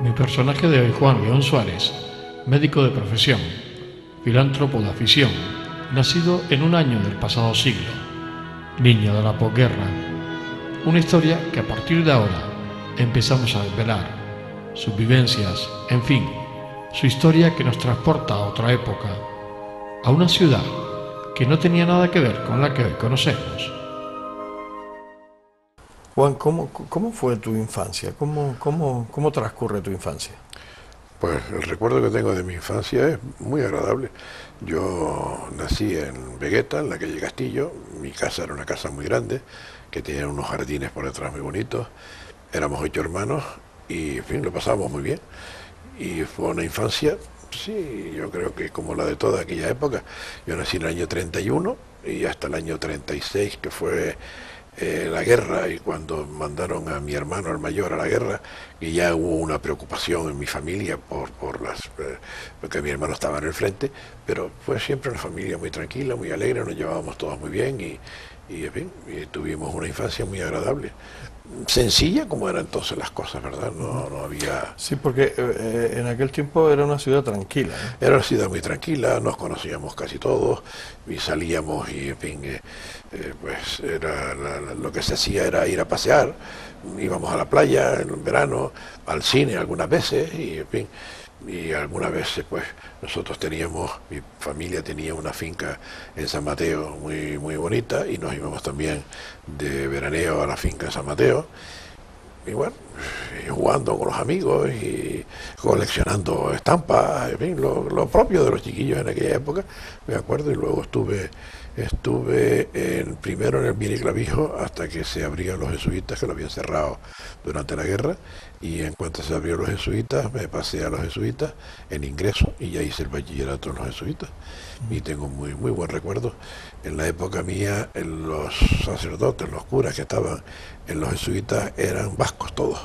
Mi personaje de hoy, Juan León Suárez, médico de profesión, filántropo de afición, nacido en un año del pasado siglo, niño de la posguerra. Una historia que a partir de ahora empezamos a desvelar, sus vivencias, en fin, su historia que nos transporta a otra época, a una ciudad que no tenía nada que ver con la que hoy conocemos. Juan, ¿cómo fue tu infancia? ¿Cómo transcurre tu infancia? Pues el recuerdo que tengo de mi infancia es muy agradable. Yo nací en Vegueta, en la calle Castillo. Mi casa era una casa muy grande, que tenía unos jardines por detrás muy bonitos. Éramos 8 hermanos y, en fin, lo pasábamos muy bien. Y fue una infancia, sí, yo creo que como la de toda aquella época. Yo nací en el año 31 y hasta el año 36, que fue la guerra, y cuando mandaron a mi hermano el mayor a la guerra, y ya hubo una preocupación en mi familia porque mi hermano estaba en el frente, pero fue siempre una familia muy tranquila, muy alegre, nos llevábamos todos muy bien y en fin, y tuvimos una infancia muy agradable. Sencilla como eran entonces las cosas, ¿verdad? No había... Sí, porque en aquel tiempo era una ciudad tranquila, ¿no? Era una ciudad muy tranquila, nos conocíamos casi todos y salíamos y, en fin, pues lo que se hacía era ir a pasear, íbamos a la playa en el verano, al cine algunas veces y, en fin, y algunas veces pues nosotros mi familia tenía una finca en San Mateo muy bonita y nos íbamos también de veraneo a la finca de San Mateo y bueno, y jugando con los amigos y coleccionando estampas, en fin, lo propio de los chiquillos en aquella época, me acuerdo. Y luego estuve primero en el Miriclavijo hasta que se abrieron los jesuitas, que lo habían cerrado durante la guerra, y en cuanto se abrieron los jesuitas me pasé a los jesuitas en ingreso y ya hice el bachillerato en los jesuitas y tengo muy buen recuerdo. En la época mía los sacerdotes, los curas que estaban en los jesuitas eran vascos todos,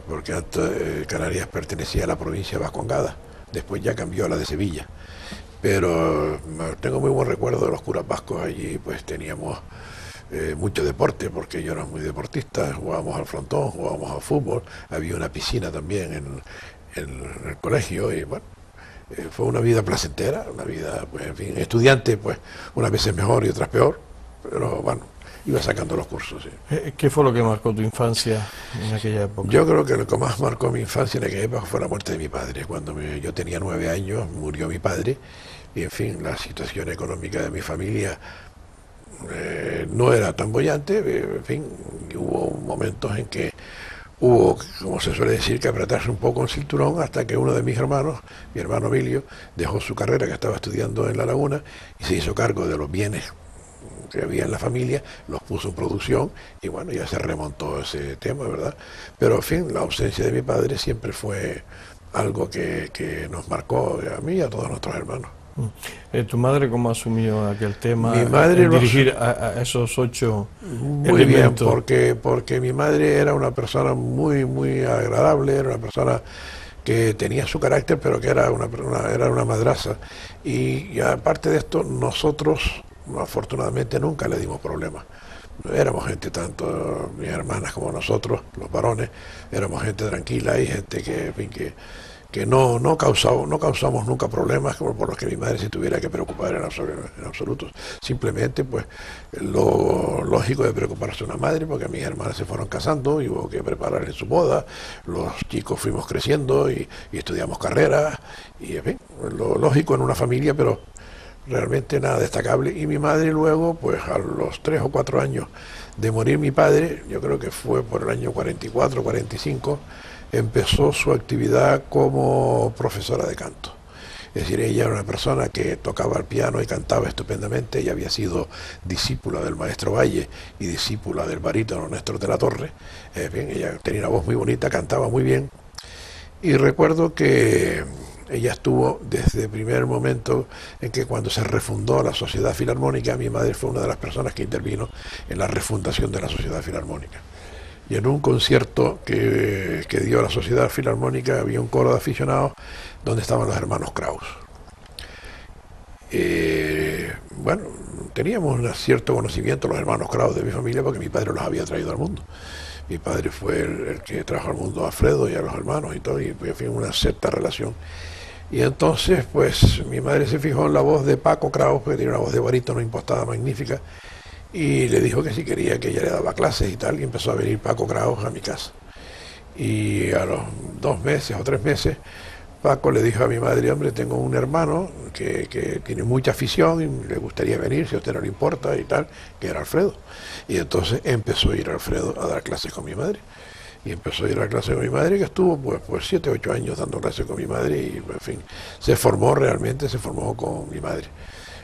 porque antes Canarias pertenecía a la provincia vascongada, después ya cambió a la de Sevilla. Pero tengo muy buen recuerdo de los curas vascos. Allí pues teníamos mucho deporte, porque yo era muy deportista, jugábamos al frontón, jugábamos al fútbol, había una piscina también en el colegio y bueno, fue una vida placentera, una vida, pues en fin, estudiante, pues unas veces mejor y otras peor, pero bueno, iba sacando los cursos. Sí. ¿Qué fue lo que marcó tu infancia en aquella época? Yo creo que lo que más marcó mi infancia en aquella época fue la muerte de mi padre. Cuando yo tenía 9 años murió mi padre y, en fin, la situación económica de mi familia no era tan bollante. En fin, hubo momentos en que hubo, como se suele decir, que apretarse un poco el cinturón, hasta que uno de mis hermanos, mi hermano Emilio, dejó su carrera, que estaba estudiando en La Laguna, y se hizo cargo de los bienes que había en la familia, los puso en producción y bueno, ya se remontó ese tema, ¿verdad? Pero en fin, la ausencia de mi padre siempre fue algo que nos marcó a mí y a todos nuestros hermanos. ¿Tu madre cómo asumió aquel tema? Mi madre dirigir a esos 8 muy elementos. Bien, porque mi madre era una persona muy agradable, era una persona que tenía su carácter, pero que era una madraza. Y aparte de esto, nosotros afortunadamente nunca le dimos problemas. Éramos gente, tanto mis hermanas como nosotros, los varones, éramos gente tranquila y gente que no causamos nunca problemas como por los que mi madre se tuviera que preocupar en absoluto. Simplemente, pues, lo lógico de preocuparse una madre, porque mis hermanas se fueron casando y hubo que prepararles su boda, los chicos fuimos creciendo y estudiamos carreras, y en fin, lo lógico en una familia, pero realmente nada destacable. Y mi madre luego, pues a los 3 o 4 años de morir mi padre, yo creo que fue por el año 44, 45, empezó su actividad como profesora de canto. Es decir, ella era una persona que tocaba el piano y cantaba estupendamente. Ella había sido discípula del maestro Valle y discípula del barítono Néstor de la Torre. Bien, ella tenía una voz muy bonita, cantaba muy bien. Y recuerdo que ella estuvo desde el primer momento en que, cuando se refundó la Sociedad Filarmónica, mi madre fue una de las personas que intervino en la refundación de la Sociedad Filarmónica. Y en un concierto que dio la Sociedad Filarmónica había un coro de aficionados donde estaban los hermanos Kraus. Bueno, teníamos un cierto conocimiento los hermanos Kraus de mi familia, porque mi padre los había traído al mundo. Mi padre fue el que trajo al mundo a Alfredo y a los hermanos y todo, y pues, en fin, una cierta relación. Y entonces, pues, mi madre se fijó en la voz de Paco Kraus, porque tenía una voz de barítono impostada magnífica, y le dijo que si quería que ella le daba clases y tal, y empezó a venir Paco Kraus a mi casa. Y a los 2 meses o 3 meses, Paco le dijo a mi madre, hombre, tengo un hermano que tiene mucha afición y le gustaría venir, si a usted no le importa y tal, que era Alfredo. Y entonces empezó a ir Alfredo a dar clases con mi madre. Y empezó a ir a la clase con mi madre, que estuvo pues 7, 8 años dando clases con mi madre y, en fin, se formó con mi madre.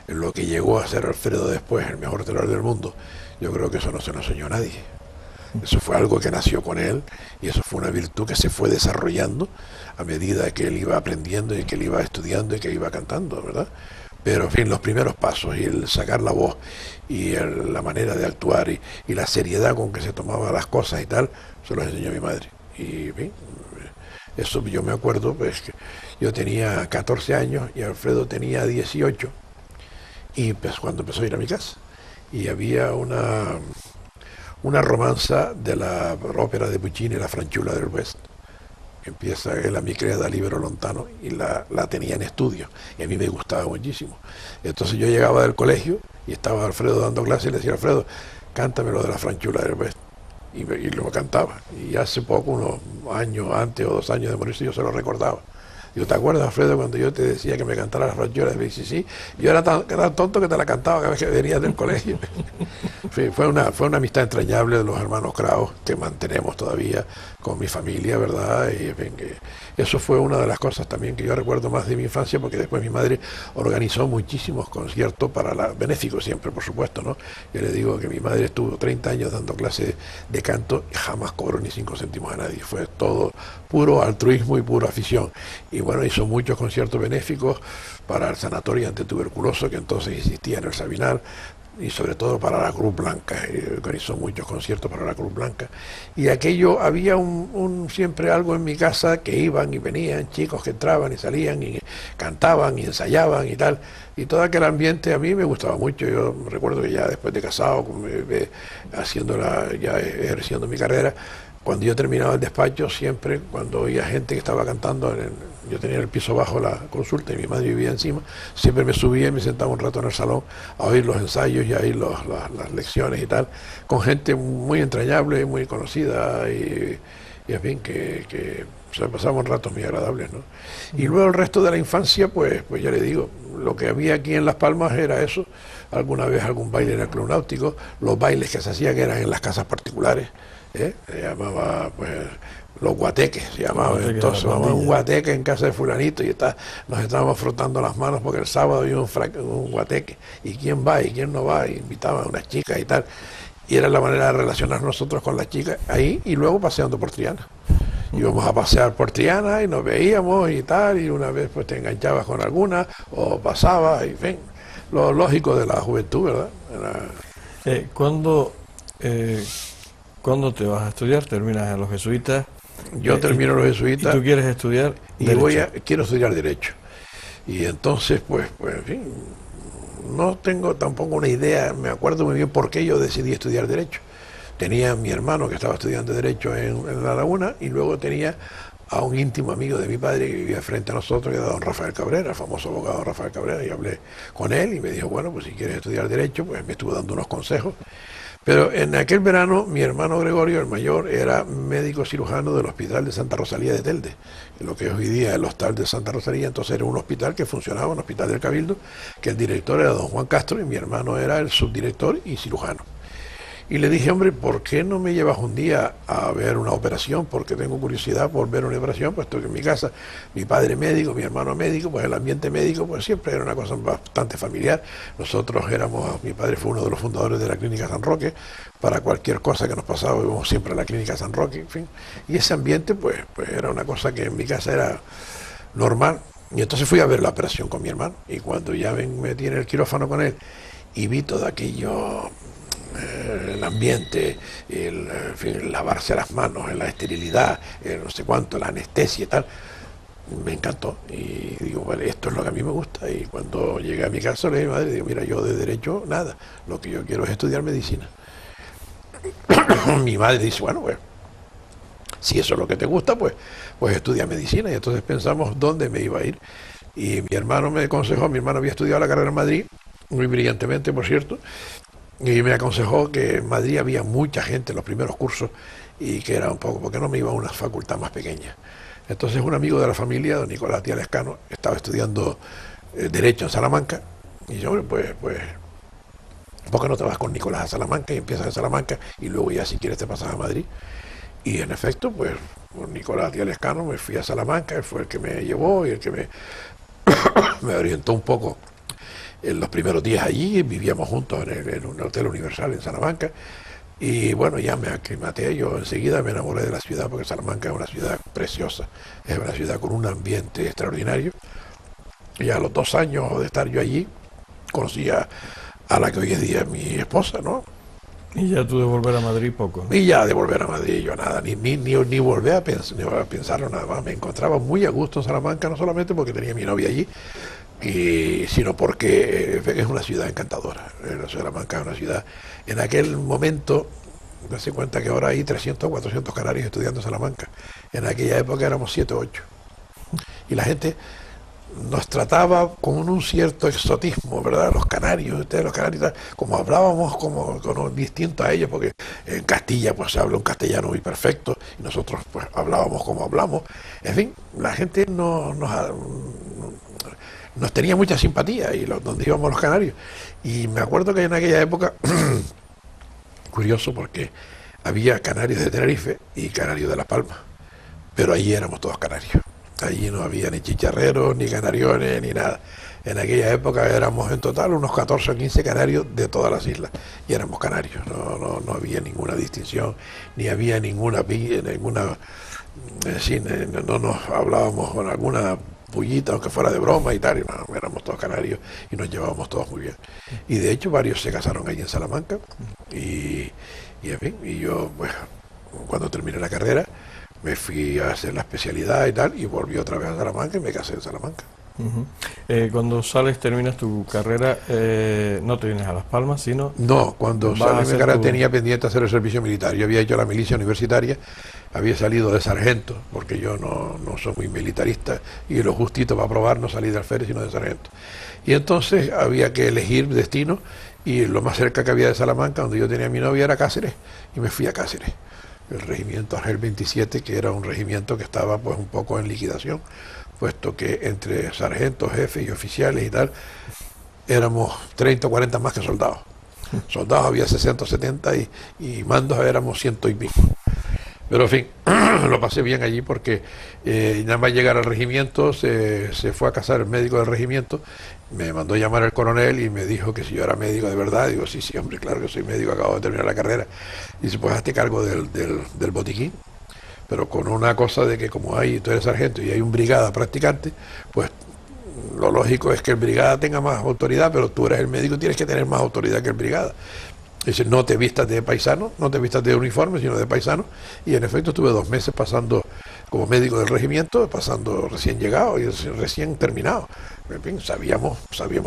En lo que llegó a ser Alfredo después, el mejor tenor del mundo, yo creo que eso no se lo enseñó a nadie. Eso fue algo que nació con él y eso fue una virtud que se fue desarrollando a medida que él iba aprendiendo y que él iba estudiando y que iba cantando, ¿verdad? Pero, en fin, los primeros pasos y el sacar la voz y la manera de actuar y la seriedad con que se tomaban las cosas y tal, se los enseñó mi madre. Y, en fin, eso yo me acuerdo, pues, que yo tenía 14 años y Alfredo tenía 18 y pues, cuando empezó a ir a mi casa. Y había una romanza de la ópera de Puccini, La Fanciulla del West. Empieza la mi creda libero lontano y la tenía en estudio y a mí me gustaba muchísimo. Entonces yo llegaba del colegio y estaba Alfredo dando clases y le decía, Alfredo, cántame lo de La Fanciulla del West. Y lo cantaba. Y hace poco, unos años antes o 2 años de morirse, yo se lo recordaba. Digo, ¿te acuerdas, Alfredo, cuando yo te decía que me cantara las Fanciullas? Y sí, yo era tan tonto que te la cantaba cada vez que venías del colegio. Fue una amistad entrañable de los hermanos Kraus que mantenemos todavía con mi familia, ¿verdad? Y en fin, eso fue una de las cosas también que yo recuerdo más de mi infancia, porque después mi madre organizó muchísimos conciertos benéficos siempre, por supuesto, ¿no? Yo le digo que mi madre estuvo 30 años dando clases de canto y jamás cobró ni 5 céntimos a nadie. Fue todo puro altruismo y pura afición. Y bueno, hizo muchos conciertos benéficos para el sanatorio antituberculoso que entonces existía en el Sabinal, y sobre todo para la Cruz Blanca. Organizó muchos conciertos para la Cruz Blanca. Y aquello, había siempre algo en mi casa, que iban y venían chicos que entraban y salían y cantaban y ensayaban y tal. Y todo aquel ambiente a mí me gustaba mucho. Yo recuerdo que ya después de casado, ya ejerciendo mi carrera, cuando yo terminaba el despacho, siempre cuando oía gente que estaba cantando, yo tenía el piso bajo la consulta y mi madre vivía encima, siempre me subía y me sentaba un rato en el salón a oír los ensayos y a oír las lecciones y tal, con gente muy entrañable, muy conocida y en fin, que se pasaban ratos muy agradables, ¿no? Y luego el resto de la infancia, pues ya le digo, lo que había aquí en Las Palmas era eso, alguna vez algún baile en el Club Náutico, los bailes que se hacían eran en las casas particulares. Se llamaba, pues, los guateques, se llamaba. Entonces, vamos a un guateque en casa de fulanito y nos estábamos frotando las manos porque el sábado había un guateque. ¿Y quién va y quién no va? Y invitaban a unas chicas y tal. Y era la manera de relacionar nosotros con las chicas ahí y luego paseando por Triana. Íbamos a pasear por Triana y nos veíamos y tal, y una vez pues te enganchabas con alguna o pasabas, y en fin, lo lógico de la juventud, ¿verdad? ¿Cuándo te vas a estudiar? ¿Terminas en los jesuitas? Yo termino en los jesuitas. ¿Y tú quieres estudiar Derecho? Quiero estudiar Derecho. Y entonces, pues, en fin, no tengo tampoco una idea, me acuerdo muy bien por qué yo decidí estudiar Derecho. Tenía mi hermano que estaba estudiando Derecho en La Laguna, y luego tenía a un íntimo amigo de mi padre que vivía frente a nosotros, que era don Rafael Cabrera, el famoso abogado Rafael Cabrera, y hablé con él y me dijo, bueno, pues si quieres estudiar Derecho, pues me estuvo dando unos consejos. Pero en aquel verano mi hermano Gregorio, el mayor, era médico cirujano del Hospital de Santa Rosalía de Telde, lo que es hoy día el Hostal de Santa Rosalía. Entonces era un hospital que funcionaba, un hospital del Cabildo, que el director era don Juan Castro y mi hermano era el subdirector y cirujano. Y le dije, hombre, ¿por qué no me llevas un día a ver una operación? Porque tengo curiosidad por ver una operación, puesto que en mi casa, mi padre médico, mi hermano médico, pues el ambiente médico pues siempre era una cosa bastante familiar. Nosotros mi padre fue uno de los fundadores de la Clínica San Roque. Para cualquier cosa que nos pasaba, íbamos siempre a la Clínica San Roque, en fin. Y ese ambiente pues era una cosa que en mi casa era normal. Y entonces fui a ver la operación con mi hermano. Y cuando ya me metí en el quirófano con él y vi todo aquello, el ambiente, en fin, lavarse las manos, la esterilidad, no sé cuánto, la anestesia y tal, me encantó. Y digo, vale, esto es lo que a mí me gusta. Y cuando llegué a mi casa le dije a mi madre, digo, mira, yo de Derecho nada, lo que yo quiero es estudiar medicina. Mi madre dice, bueno, pues si eso es lo que te gusta, pues estudia medicina. Y entonces pensamos dónde me iba a ir. Y mi hermano me aconsejó, mi hermano había estudiado la carrera en Madrid, muy brillantemente, por cierto, y me aconsejó que en Madrid había mucha gente en los primeros cursos y que era un poco, porque no me iba a una facultad más pequeña. Entonces un amigo de la familia, don Nicolás Díaz Lescano, estaba estudiando Derecho en Salamanca, y yo, pues, ¿por qué no te vas con Nicolás a Salamanca y empiezas en Salamanca y luego ya si quieres te pasas a Madrid? Y en efecto, pues, con Nicolás Díaz Lescano me fui a Salamanca, él fue el que me llevó y el que me orientó un poco en los primeros días allí. Vivíamos juntos en un hotel Universal en Salamanca. Y bueno, ya me aclimaté, yo enseguida me enamoré de la ciudad, porque Salamanca es una ciudad preciosa, es una ciudad con un ambiente extraordinario. Y a los 2 años de estar yo allí, conocí a la que hoy es día mi esposa, ¿no? Y ya tú de volver a Madrid poco, ¿no? Y ya de volver a Madrid yo nada, ni volver a pensarlo nada más. Me encontraba muy a gusto en Salamanca, no solamente porque tenía mi novia allí, sino porque es una ciudad encantadora. La Salamanca es una ciudad, en aquel momento, darse cuenta que ahora hay 300 o 400 canarios estudiando en Salamanca. En aquella época éramos 7 o 8. Y la gente nos trataba con un cierto exotismo, ¿verdad? Los canarios, como hablábamos como distinto a ellos, porque en Castilla pues se habla un castellano muy perfecto, y nosotros pues hablábamos como hablamos. En fin, la gente nos tenía mucha simpatía, y donde íbamos los canarios. Y me acuerdo que en aquella época, curioso porque había canarios de Tenerife y canarios de Las Palmas, pero allí éramos todos canarios. Allí no había ni chicharreros, ni canariones, ni nada. En aquella época éramos en total unos 14 o 15 canarios de todas las islas, y éramos canarios. No había ninguna distinción, ni había ninguna no nos hablábamos con alguna pullita, aunque fuera de broma y tal, y no, éramos todos canarios y nos llevábamos todos muy bien. Y de hecho varios se casaron allí en Salamanca, y en fin, y yo, pues, cuando terminé la carrera, me fui a hacer la especialidad y tal, y volví otra vez a Salamanca y me casé en Salamanca. Cuando terminas tu carrera, no te vienes a Las Palmas, sino... No, cuando salí mi carrera tenía pendiente hacer el servicio militar. Yo había hecho la milicia universitaria, había salido de sargento, porque yo no soy muy militarista, y lo justito para probar no salí de alférez sino de sargento. Y entonces había que elegir destino, y lo más cerca que había de Salamanca, donde yo tenía a mi novia, era Cáceres, y me fui a Cáceres. El regimiento Argel 27, que era un regimiento que estaba pues un poco en liquidación, puesto que entre sargentos, jefes y oficiales y tal, éramos 30 o 40 más que soldados. Soldados había 60 o 70 y mandos éramos 100 y pico. Pero en fin, lo pasé bien allí porque nada más llegar al regimiento, se fue a casar el médico del regimiento, me mandó llamar el coronel y me dijo que si yo era médico de verdad. Digo, sí, hombre, claro que soy médico, acabo de terminar la carrera. Dice, pues hazte cargo del botiquín, pero con una cosa de que como tú eres sargento y hay un brigada practicante, pues lo lógico es que el brigada tenga más autoridad, pero tú eres el médico, tienes que tener más autoridad que el brigada. Dice, no te vistas de paisano, no te vistas de uniforme, sino de paisano. Y en efecto estuve 2 meses pasando como médico del regimiento, pasando recién llegado y recién terminado. En fin, sabíamos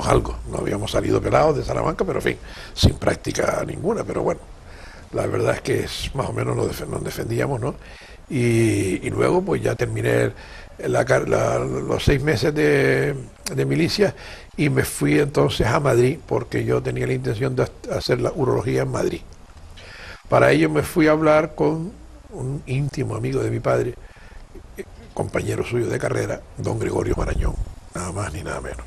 algo, no habíamos salido pelados de Salamanca, pero en fin, sin práctica ninguna. Pero bueno, la verdad es que más o menos nos defendíamos, ¿no? Y luego pues ya terminé los 6 meses de milicia, y me fui entonces a Madrid, porque yo tenía la intención de hacer la urología en Madrid. Para ello me fui a hablar con un íntimo amigo de mi padre, compañero suyo de carrera, don Gregorio Marañón, nada más ni nada menos.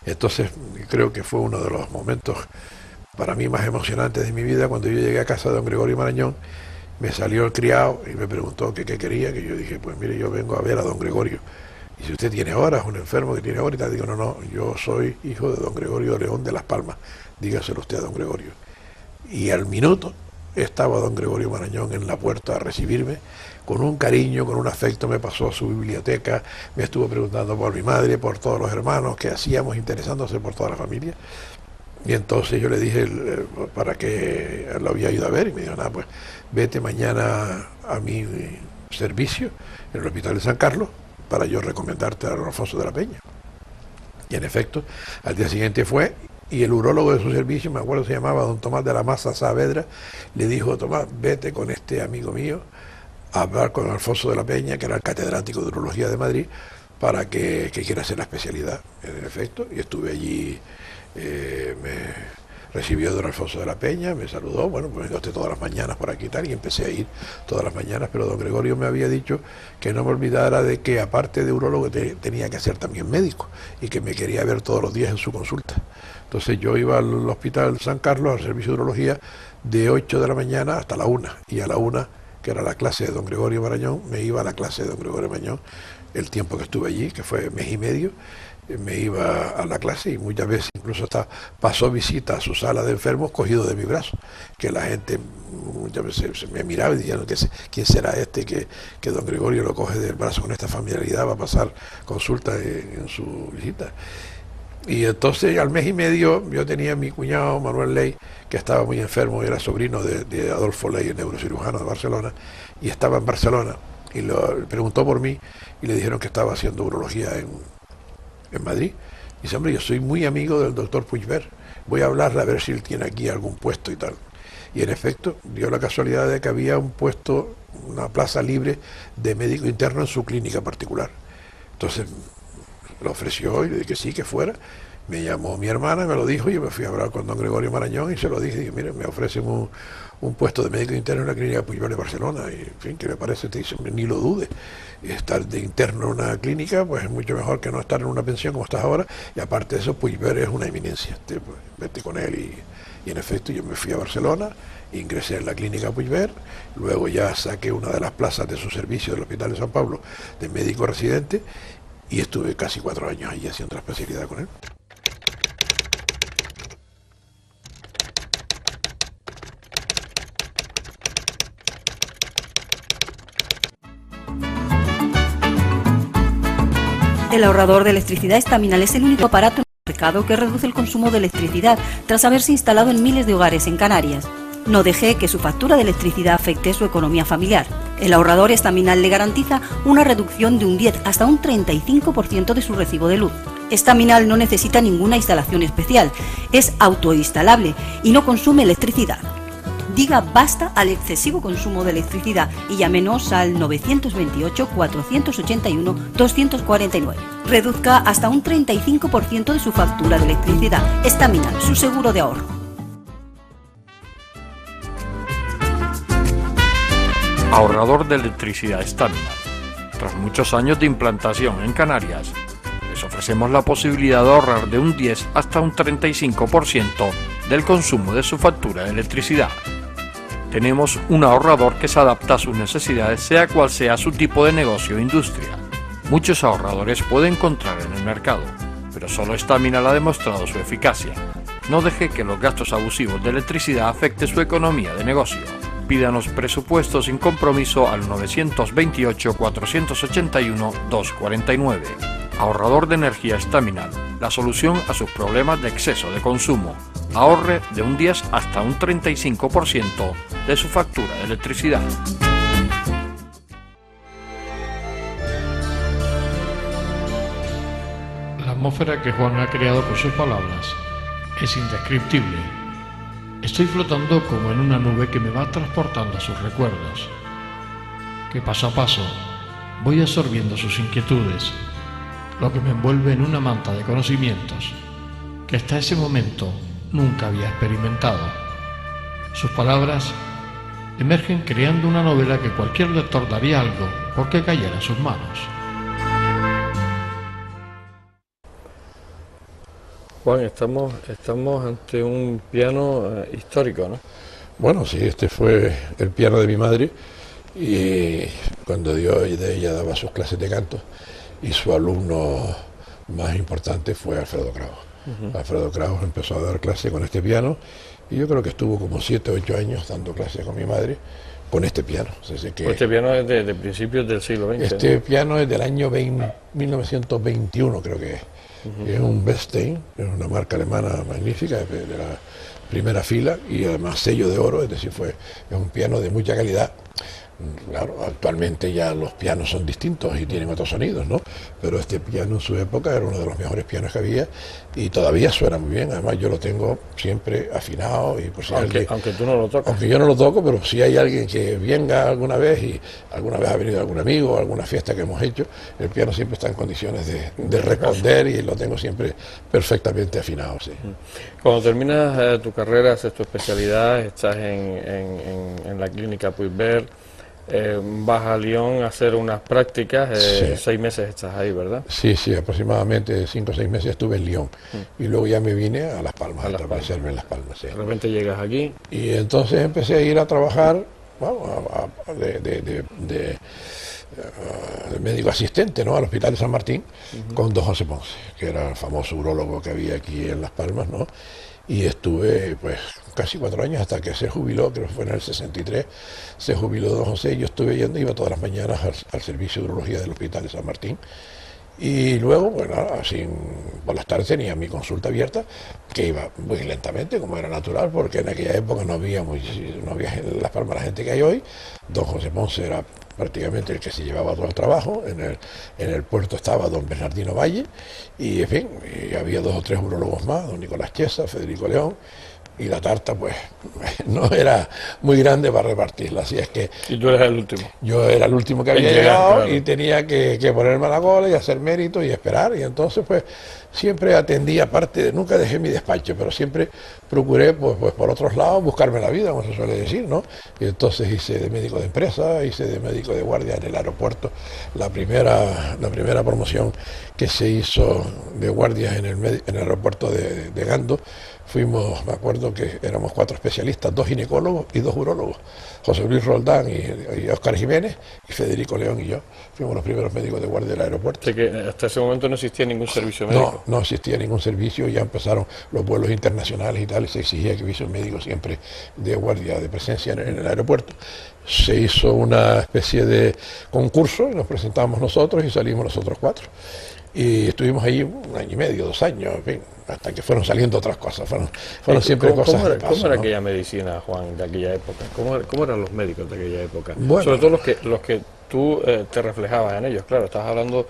Entonces creo que fue uno de los momentos para mí más emocionantes de mi vida, cuando yo llegué a casa de don Gregorio Marañón. Me salió el criado y me preguntó qué quería, que yo dije, pues mire, yo vengo a ver a don Gregorio. Y si usted tiene hora, es un enfermo que tiene hora y tal, digo, no, yo soy hijo de don Gregorio León de Las Palmas, dígaselo usted a don Gregorio. Y al minuto estaba don Gregorio Marañón en la puerta a recibirme, con un cariño, con un afecto, me pasó a su biblioteca, me estuvo preguntando por mi madre, por todos los hermanos, qué hacíamos, interesándose por toda la familia. Y entonces yo le dije para que lo había ido a ver, y me dijo, nada, pues vete mañana a mi servicio en el Hospital de San Carlos para yo recomendarte a don Alfonso de la Peña. Y en efecto, al día siguiente fue, y el urólogo de su servicio, me acuerdo se llamaba don Tomás de la Maza Saavedra, le dijo, Tomás, vete con este amigo mío a hablar con Alfonso de la Peña, que era el catedrático de urología de Madrid, para que quiera hacer la especialidad, en efecto, y estuve allí, me recibió don Alfonso de la Peña, me saludó, bueno, pues venga usted todas las mañanas por aquí y tal, y empecé a ir todas las mañanas, pero don Gregorio me había dicho que no me olvidara de que aparte de urólogo tenía que ser también médico, y que me quería ver todos los días en su consulta. Entonces yo iba al Hospital San Carlos, al servicio de urología, de 8 de la mañana hasta la 1, y a la 1, que era la clase de don Gregorio Marañón, me iba a la clase de don Gregorio Marañón, el tiempo que estuve allí, que fue mes y medio, me iba a la clase y muchas veces incluso hasta pasó visita a su sala de enfermos cogido de mi brazo, que la gente muchas veces me miraba y decían, ¿quién será este que don Gregorio lo coge del brazo con esta familiaridad, va a pasar consulta en su visita? Y entonces al mes y medio yo tenía a mi cuñado Manuel Ley, que estaba muy enfermo, era sobrino de Adolfo Ley, el neurocirujano de Barcelona, y estaba en Barcelona, y preguntó por mí, y le dijeron que estaba haciendo urología en Madrid. Y dice, hombre, yo soy muy amigo del doctor Puigvert, voy a hablarle a ver si él tiene aquí algún puesto y tal. Y en efecto, dio la casualidad de que había un puesto, una plaza libre de médico interno en su clínica particular. Entonces lo ofreció y le dije que sí, que fuera. Me llamó mi hermana, me lo dijo, y yo me fui a hablar con don Gregorio Marañón y se lo dije, y dije, mire, me ofrecen un puesto de médico interno en la clínica Puigvert de Barcelona, y en fin, que me parece, te dice, ni lo dude, estar de interno en una clínica, pues es mucho mejor que no estar en una pensión como estás ahora, y aparte de eso, Puigvert es una eminencia, pues, vete con él, y en efecto yo me fui a Barcelona, ingresé en la clínica Puigvert, luego ya saqué una de las plazas de su servicio del Hospital de San Pablo de médico residente, y estuve casi 4 años allí haciendo la especialidad con él. El ahorrador de electricidad estaminal es el único aparato en el mercado que reduce el consumo de electricidad tras haberse instalado en miles de hogares en Canarias. No deje que su factura de electricidad afecte su economía familiar. El ahorrador estaminal le garantiza una reducción de un 10 hasta un 35% de su recibo de luz. Estaminal no necesita ninguna instalación especial, es autoinstalable y no consume electricidad. Diga basta al excesivo consumo de electricidad y llámenos al 928-481-249. Reduzca hasta un 35% de su factura de electricidad. Estaminal, su seguro de ahorro. Ahorrador de electricidad Estaminal. Tras muchos años de implantación en Canarias, les ofrecemos la posibilidad de ahorrar de un 10 hasta un 35% del consumo de su factura de electricidad. Tenemos un ahorrador que se adapta a sus necesidades, sea cual sea su tipo de negocio o industria. Muchos ahorradores puede encontrar en el mercado, pero solo Estaminal ha demostrado su eficacia. No deje que los gastos abusivos de electricidad afecten su economía de negocio. Pídanos presupuesto sin compromiso al 928-481-249. Ahorrador de energía Estaminal, la solución a sus problemas de exceso de consumo. Ahorre de un 10 hasta un 35% de su factura de electricidad. La atmósfera que Juan ha creado con sus palabras es indescriptible. Estoy flotando como en una nube que me va transportando a sus recuerdos, que paso a paso voy absorbiendo sus inquietudes, lo que me envuelve en una manta de conocimientos que hasta ese momento nunca había experimentado. Sus palabras emergen creando una novela que cualquier lector daría algo porque cayera en sus manos. Juan, estamos ante un piano histórico, ¿no? Bueno, sí, este fue el piano de mi madre, y cuando ella daba sus clases de canto, y su alumno más importante fue Alfredo Kraus. Alfredo Kraus empezó a dar clase con este piano, y yo creo que estuvo como 7 o 8 años dando clase con mi madre con este piano. O sea, que este piano es de principios del siglo XX. Este piano es del año 1921, creo que es. Es un Bechstein, es una marca alemana magnífica, de la primera fila, y además sello de oro, es decir, es un piano de mucha calidad. Claro, actualmente ya los pianos son distintos y tienen otros sonidos, ¿no? Pero este piano en su época era uno de los mejores pianos que había y todavía suena muy bien. Además yo lo tengo siempre afinado y pues si aunque tú no lo tocas. aunque yo no lo toco, pero si hay alguien que venga alguna vez y alguna vez ha venido algún amigo, alguna fiesta que hemos hecho, el piano siempre está en condiciones de responder y lo tengo siempre perfectamente afinado, sí. Cuando terminas tu carrera, haces tu especialidad, estás en la clínica Puigvert, vas a Lyon a hacer unas prácticas, Sí. 6 meses estás ahí, ¿verdad? Sí, sí, aproximadamente 5 o 6 meses estuve en Lyon y luego ya me vine a Las Palmas, A a Las establecerme en Las Palmas, sí. De repente llegas aquí, Y entonces empecé a ir a trabajar, bueno, de médico asistente, ¿no?, al Hospital de San Martín, con don José Ponce, que era el famoso urólogo que había aquí en Las Palmas, ¿no? Y estuve pues casi 4 años hasta que se jubiló, creo que fue en el 63, se jubiló don José, y yo estuve yendo, iba todas las mañanas al servicio de urología del Hospital de San Martín. Y luego, bueno, así por las tardes tenía mi consulta abierta, que iba muy lentamente, como era natural, porque en aquella época no había en Las Palmas la gente que hay hoy. Don José Ponce era prácticamente el que se llevaba todo el trabajo. En el puerto estaba don Bernardino Valle, y en fin, y había 2 o 3 urólogos más, don Nicolás Chiesa, Federico León, y la tarta pues no era muy grande para repartirla, así es que y tú eres el último. yo era el último que había Llegar, llegado, claro. y tenía que ponerme a la cola y hacer mérito y esperar, y entonces pues siempre atendí, aparte, nunca dejé mi despacho, pero siempre procuré pues por otros lados buscarme la vida, como se suele decir, ¿no? Y entonces hice de médico de empresa, hice de médico de guardia en el aeropuerto, la primera promoción que se hizo de guardias en el aeropuerto de Gando. Fuimos, me acuerdo que éramos 4 especialistas, 2 ginecólogos y 2 urólogos, José Luis Roldán y Óscar Jiménez, y Federico León y yo. Fuimos los primeros médicos de guardia del aeropuerto. Así que hasta ese momento no existía ningún servicio médico. No existía ningún servicio, ya empezaron los vuelos internacionales y tal, y se exigía que hubiese un médico siempre de guardia, de presencia en el aeropuerto. Se hizo una especie de concurso y nos presentamos nosotros y salimos los otros 4. Y estuvimos allí 1 año y medio, 2 años, en fin, hasta que fueron saliendo otras cosas, fueron siempre cosas ¿Cómo de era, paso, cómo era ¿no? aquella medicina, Juan, de aquella época? ¿Cómo eran los médicos de aquella época? Bueno. Sobre todo los que tú te reflejabas en ellos, claro, estás hablando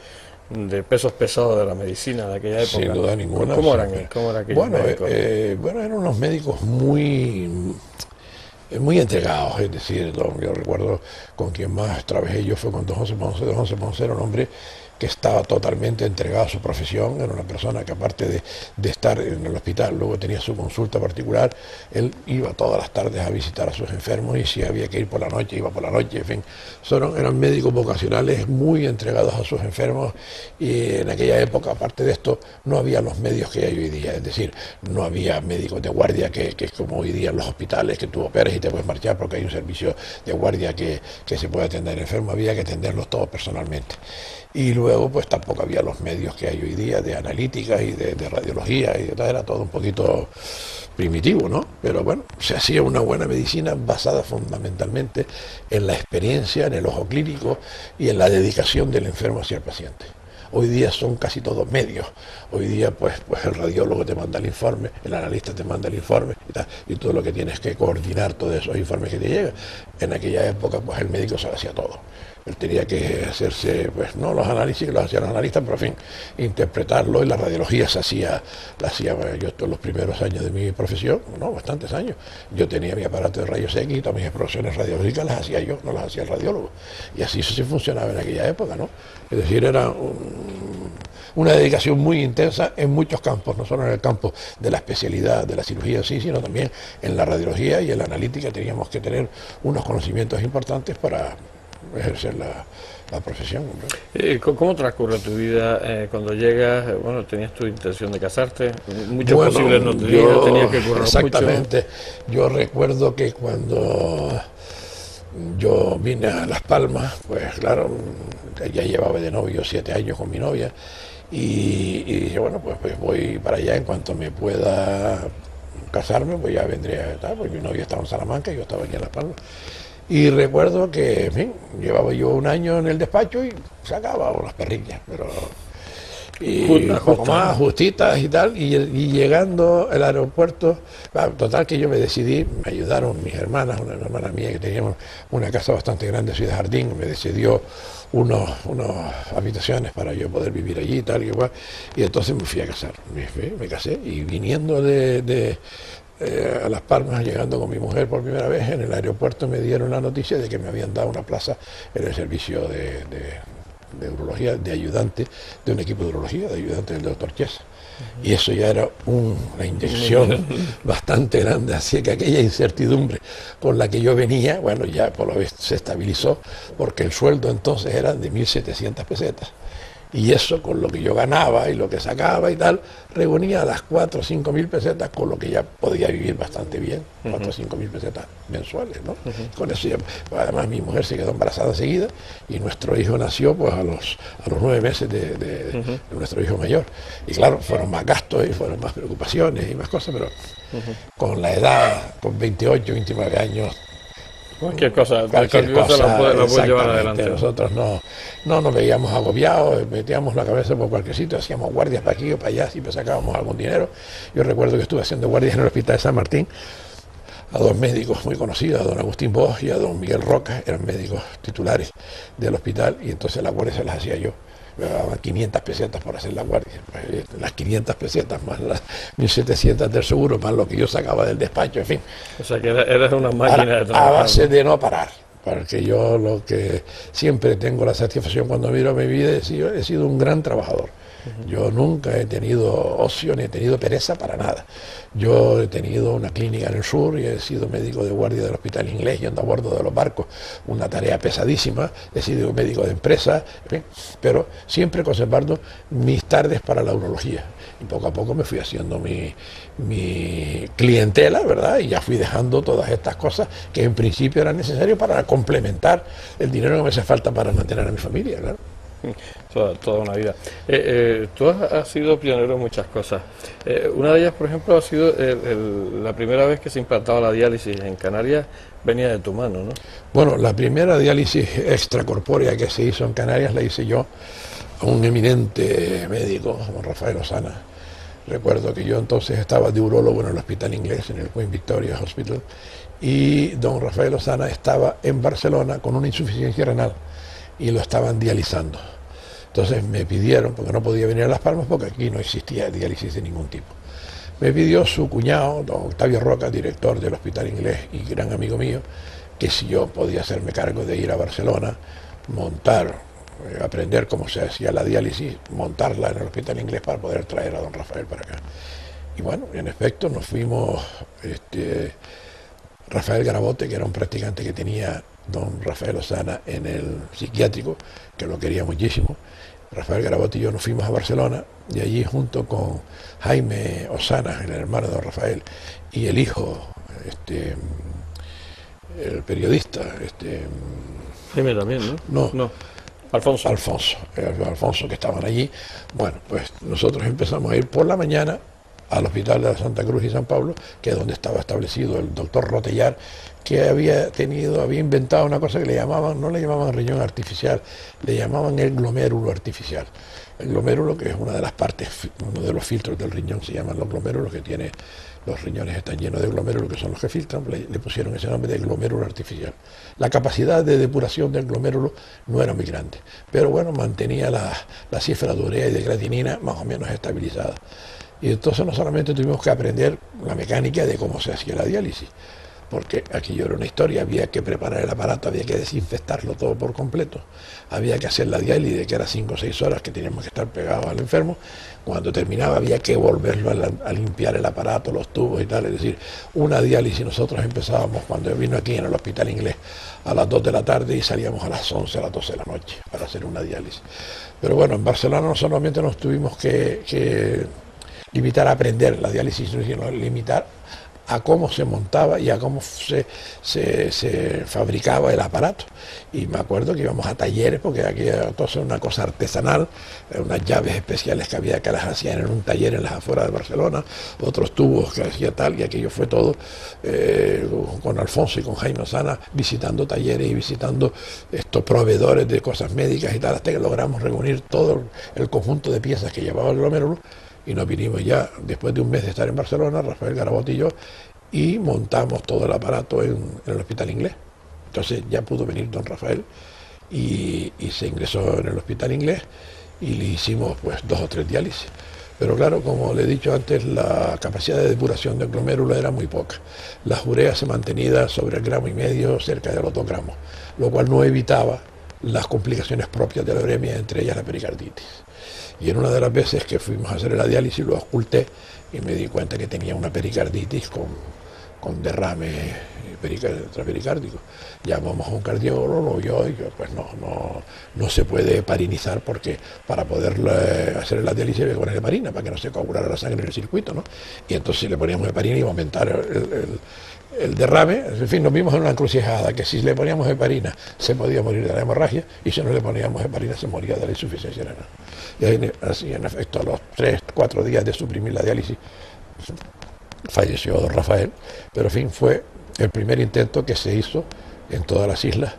de pesos pesados de la medicina de aquella época. Sin duda ninguna. ¿Cómo eran aquellos Bueno, médicos? bueno, eran unos médicos muy entregados, es decir, yo recuerdo con quien más trabajé yo fue con don José Ponce. Don José Ponce era un hombre que estaba totalmente entregado a su profesión, era una persona que aparte de estar en el hospital, luego tenía su consulta particular, él iba todas las tardes a visitar a sus enfermos, y si había que ir por la noche, iba por la noche, en fin, eran médicos vocacionales muy entregados a sus enfermos, y en aquella época, aparte de esto, no había los medios que hay hoy día, es decir, no había médicos de guardia que como hoy día en los hospitales, que tú operas y te puedes marchar porque hay un servicio de guardia que se puede atender enfermo, había que atenderlos todos personalmente. Y luego pues tampoco había los medios que hay hoy día de analítica y de radiología, y era todo un poquito primitivo, ¿no? Pero bueno, se hacía una buena medicina basada fundamentalmente en la experiencia, en el ojo clínico y en la dedicación del enfermo hacia el paciente. Hoy día son casi todos medios. Hoy día pues el radiólogo te manda el informe, el analista te manda el informe y tal, y todo lo que tienes que coordinar todos esos informes que te llegan. En aquella época pues el médico se lo hacía todo. Él tenía que hacerse, pues no los análisis que los hacían los analistas, pero en fin, interpretarlo, y la radiología la hacía yo todos los primeros años de mi profesión, no, bastantes años. Yo tenía mi aparato de rayos X y todas mis exploraciones radiológicas las hacía yo, no las hacía el radiólogo. Y así eso sí funcionaba en aquella época, ¿no? Es decir, era una dedicación muy intensa en muchos campos, no solo en el campo de la especialidad de la cirugía sí, sino también en la radiología y en la analítica. Teníamos que tener unos conocimientos importantes para ejercer la profesión. ¿Cómo transcurre tu vida cuando llegas? Bueno, tenías tu intención de casarte, muchos posibles no tenías que currar exactamente, mucho. Yo recuerdo que cuando yo vine a Las Palmas, pues claro, ya llevaba de novio 7 años con mi novia, y dije, bueno, pues voy para allá en cuanto me pueda casarme, pues ya vendré a estar, porque mi novia estaba en Salamanca y yo estaba aquí en Las Palmas. Y recuerdo que, en fin, llevaba yo 1 año en el despacho y sacaba unas perrillas, pero y un poco más, justitas y tal, y llegando al aeropuerto, total que yo me decidí, me ayudaron mis hermanas, una hermana mía que teníamos una casa bastante grande, Ciudad Jardín, me decidió unas habitaciones para yo poder vivir allí y tal, y entonces me fui a casar, me casé, y viniendo a Las Palmas, llegando con mi mujer por primera vez, en el aeropuerto me dieron la noticia de que me habían dado una plaza en el servicio de urología, de ayudante de un equipo de urología, de ayudante del doctor Chiesa. Y eso ya era una inyección bastante grande, así que aquella incertidumbre con la que yo venía, bueno, ya por lo menos se estabilizó, porque el sueldo entonces era de 1.700 pesetas. Y eso con lo que yo ganaba y lo que sacaba y tal, reunía las 4 o 5 mil pesetas, con lo que ya podía vivir bastante bien, 4 o 5 mil pesetas mensuales, ¿no? Con eso ya, además mi mujer se quedó embarazada enseguida y nuestro hijo nació pues a los 9 meses de nuestro hijo mayor. Y claro, fueron más gastos y fueron más preocupaciones y más cosas, pero con la edad, con 28, 29 años, cualquier cosa la puede llevar adelante. Nosotros no nos veíamos agobiados, metíamos la cabeza por cualquier sitio, hacíamos guardias para aquí o para allá, siempre sacábamos algún dinero. Yo recuerdo que estuve haciendo guardias en el Hospital de San Martín a dos médicos muy conocidos, a don Agustín Bosch y a don Miguel Roca, eran médicos titulares del hospital, y entonces las guardias se las hacía yo. Me daban 500 pesetas por hacer la guardia. Las 500 pesetas más las 1.700 del seguro, más lo que yo sacaba del despacho, en fin. O sea que eres una máquina de trabajar. A base de no parar, porque yo lo que siempre tengo la satisfacción cuando miro mi vida, he sido un gran trabajador. Yo nunca he tenido ocio ni he tenido pereza para nada. Yo he tenido una clínica en el sur y he sido médico de guardia del Hospital Inglés yendo a bordo de los barcos, una tarea pesadísima. He sido médico de empresa, en fin, pero siempre conservando mis tardes para la urología. Y poco a poco me fui haciendo mi clientela, ¿verdad? Y ya fui dejando todas estas cosas que en principio eran necesarias para complementar el dinero que me hace falta para mantener a mi familia, claro. Toda una vida. Tú has sido pionero en muchas cosas. Una de ellas, por ejemplo, ha sido la primera vez que se implantaba la diálisis en Canarias, venía de tu mano, ¿no? Bueno, la primera diálisis extracorpórea que se hizo en Canarias la hice yo a un eminente médico, don Rafael Osana. Recuerdo que yo entonces estaba de urólogo en el Hospital Inglés, en el Queen Victoria Hospital, y don Rafael Osana estaba en Barcelona con una insuficiencia renal y lo estaban dializando. Entonces me pidieron, porque no podía venir a Las Palmas porque aquí no existía diálisis de ningún tipo, me pidió su cuñado, don Octavio Roca, director del Hospital Inglés y gran amigo mío, que si yo podía hacerme cargo de ir a Barcelona, montar, aprender cómo se hacía la diálisis, montarla en el Hospital Inglés para poder traer a don Rafael para acá. Y bueno, en efecto nos fuimos, Rafael Garabote, que era un practicante que tenía don Rafael Osana en el psiquiátrico, que lo quería muchísimo. Rafael Garabote y yo nos fuimos a Barcelona, y allí junto con Jaime Osana, el hermano de don Rafael, y el hijo, el periodista, Jaime también, ¿no? No. Alfonso, que estaban allí. Bueno, pues nosotros empezamos a ir por la mañana al Hospital de Santa Cruz y San Pablo, que es donde estaba establecido el doctor Rotellar, que había inventado una cosa que no le llamaban riñón artificial, le llamaban el glomérulo artificial. El glomérulo, que es una de las partes, uno de los filtros del riñón, se llaman los glomérulos, que tiene, los riñones están llenos de glomérulos, que son los que filtran, le pusieron ese nombre de glomérulo artificial. La capacidad de depuración del glomérulo no era muy grande, pero bueno, mantenía la cifra de urea y de creatinina más o menos estabilizada. Y entonces no solamente tuvimos que aprender la mecánica de cómo se hacía la diálisis, porque aquello era una historia, había que preparar el aparato, había que desinfectarlo todo por completo, había que hacer la diálisis, que era 5 o 6 horas que teníamos que estar pegados al enfermo. Cuando terminaba había que volverlo a limpiar el aparato, los tubos y tal. Es decir, una diálisis nosotros empezábamos cuando vino aquí en el Hospital Inglés a las 2 de la tarde y salíamos a las 11, a las 12 de la noche para hacer una diálisis. Pero bueno, en Barcelona no solamente nos tuvimos que limitar a aprender la diálisis, sino limitar a cómo se montaba y a cómo se fabricaba el aparato. Y me acuerdo que íbamos a talleres, porque aquí era todo una cosa artesanal, unas llaves especiales que había que las hacían en un taller en las afueras de Barcelona, otros tubos que hacía tal, y aquello fue todo con Alfonso y con Jaime Osana, visitando talleres y visitando estos proveedores de cosas médicas y tal, hasta que logramos reunir todo el conjunto de piezas que llevaba el glomérulo. Y nos vinimos ya, después de un mes de estar en Barcelona, Rafael Garabot y yo, y montamos todo el aparato en el Hospital Inglés. Entonces ya pudo venir don Rafael y se ingresó en el Hospital Inglés y le hicimos pues 2 o 3 diálisis. Pero claro, como le he dicho antes, la capacidad de depuración del glomérulo era muy poca. La urea se mantenía sobre el 1,5 gramos, cerca de los 2 gramos, lo cual no evitaba las complicaciones propias de la uremia, entre ellas la pericarditis. Y en una de las veces que fuimos a hacer la diálisis lo oculté y me di cuenta que tenía una pericarditis con derrame pericárdico. Llamamos a un cardiólogo, lo vio y yo, pues no se puede heparinizar, porque para poder hacer la diálisis hay que poner heparina para que no se coagulara la sangre en el circuito, ¿no? Y entonces si le poníamos heparina iba a aumentar el derrame. En fin, nos vimos en una encrucijada, que si le poníamos heparina se podía morir de la hemorragia, y si no le poníamos heparina se moría de la insuficiencia renal. Y así, en efecto, a los 3-4 días de suprimir la diálisis falleció don Rafael, pero en fin, fue el primer intento que se hizo en todas las islas,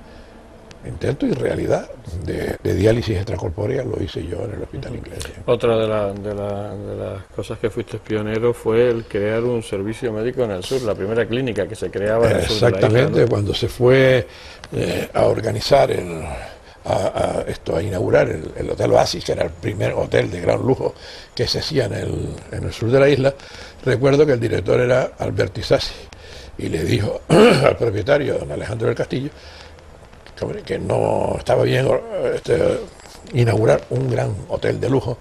intento y realidad de diálisis extracorpórea, lo hice yo en el Hospital Inglés. Otra de las cosas que fuiste pionero fue el crear un servicio médico en el sur, la primera clínica que se creaba en el sur de la isla, ¿no? Exactamente, cuando se fue a organizar a inaugurar el Hotel Oasis, que era el primer hotel de gran lujo que se hacía en el sur de la isla, recuerdo que el director era Alberto Isasi, y le dijo al propietario, don Alejandro del Castillo, que no estaba bien inaugurar un gran hotel de lujo,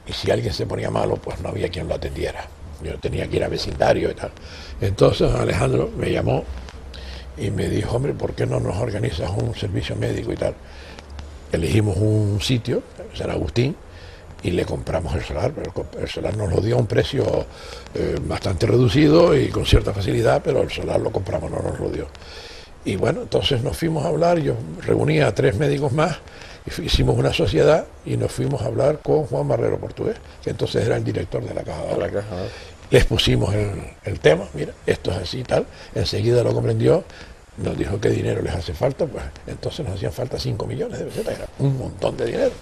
y si alguien se ponía malo, pues no había quien lo atendiera. Yo tenía que ir a vecindario y tal. Entonces Alejandro me llamó y me dijo, hombre, ¿por qué no nos organizas un servicio médico y tal? Elegimos un sitio, San Agustín, y le compramos el solar, pero el solar nos lo dio a un precio bastante reducido y con cierta facilidad, pero el solar lo compramos, no nos lo dio. Y bueno, entonces nos fuimos a hablar, yo reuní a 3 médicos más, hicimos una sociedad y nos fuimos a hablar con Juan Barrero Portugués, que entonces era el director de la Caja de Ahorro. Les pusimos el tema, mira, esto es así y tal, enseguida lo comprendió, nos dijo qué dinero les hace falta, pues entonces nos hacían falta 5 millones de pesetas, era un montón de dinero.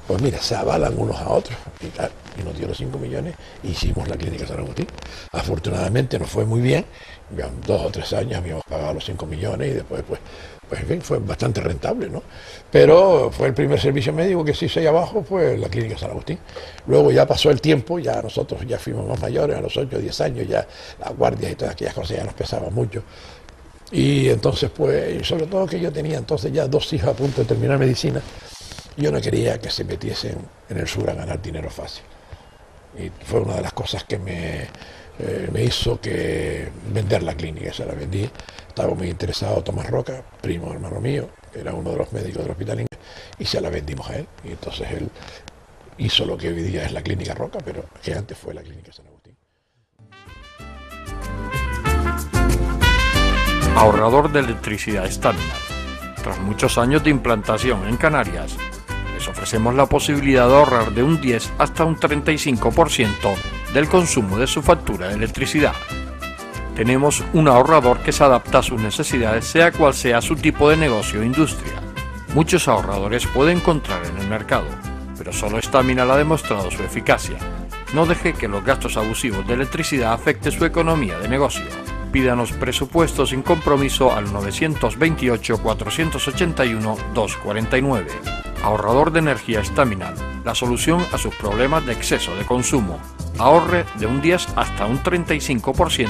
Pues mira, se avalan unos a otros y tal, y nos dio los 5 millones y hicimos la clínica San Agustín. Afortunadamente nos fue muy bien, 2 o 3 años habíamos pagado los 5 millones y después pues en fin, fue bastante rentable, ¿no? Pero fue el primer servicio médico que se hizo ahí abajo, fue la clínica San Agustín. Luego ya pasó el tiempo, ya nosotros ya fuimos más mayores, a los 8 o 10 años, ya las guardias y todas aquellas cosas ya nos pesaban mucho. Y entonces pues, sobre todo que yo tenía entonces ya 2 hijos a punto de terminar medicina, yo no quería que se metiesen en el sur a ganar dinero fácil. Y fue una de las cosas que me hizo que vender la clínica. Se la vendí. Estaba muy interesado Tomás Roca, primo hermano mío, que era uno de los médicos del Hospital Inglés, y se la vendimos a él. Y entonces él hizo lo que hoy día es la clínica Roca, pero que antes fue la clínica San Agustín. Ahorrador de electricidad Staminar. Tras muchos años de implantación en Canarias, les ofrecemos la posibilidad de ahorrar de un 10 hasta un 35% del consumo de su factura de electricidad. Tenemos un ahorrador que se adapta a sus necesidades, sea cual sea su tipo de negocio o industria. Muchos ahorradores puede encontrar en el mercado, pero solo Staminar ha demostrado su eficacia. No deje que los gastos abusivos de electricidad afecten su economía de negocio. Pídanos presupuesto sin compromiso al 921-481-249. Ahorrador de energía Staminar, la solución a sus problemas de exceso de consumo. Ahorre de un 10 hasta un 35%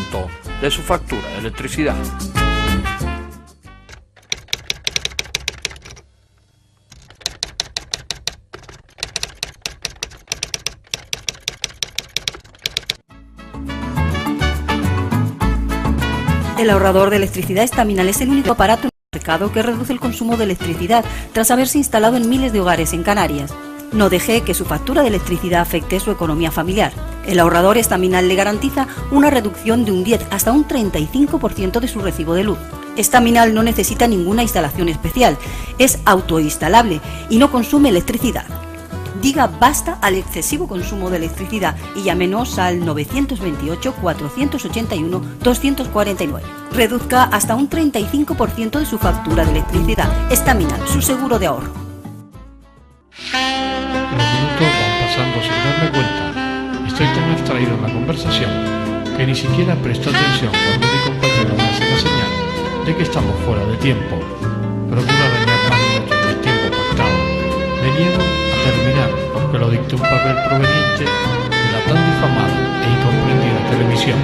de su factura de electricidad. El ahorrador de electricidad Staminar es el único aparato en el mercado que reduce el consumo de electricidad tras haberse instalado en miles de hogares en Canarias. No deje que su factura de electricidad afecte su economía familiar. El ahorrador estaminal le garantiza una reducción de un 10 hasta un 35% de su recibo de luz. Estaminal no necesita ninguna instalación especial, es autoinstalable y no consume electricidad. Diga basta al excesivo consumo de electricidad y llámenos al 928-481-249. Reduzca hasta un 35% de su factura de electricidad. Estaminal, su seguro de ahorro. Los minutos van pasando sin darme cuenta. Estoy tan abstraído en la conversación que ni siquiera presto atención cuando mi compañero me hace la señal de que estamos fuera de tiempo. Procuro arañar más minutos del tiempo pactado. Me niego a terminar porque lo dicta un papel proveniente de la tan difamada e incomprendida televisión.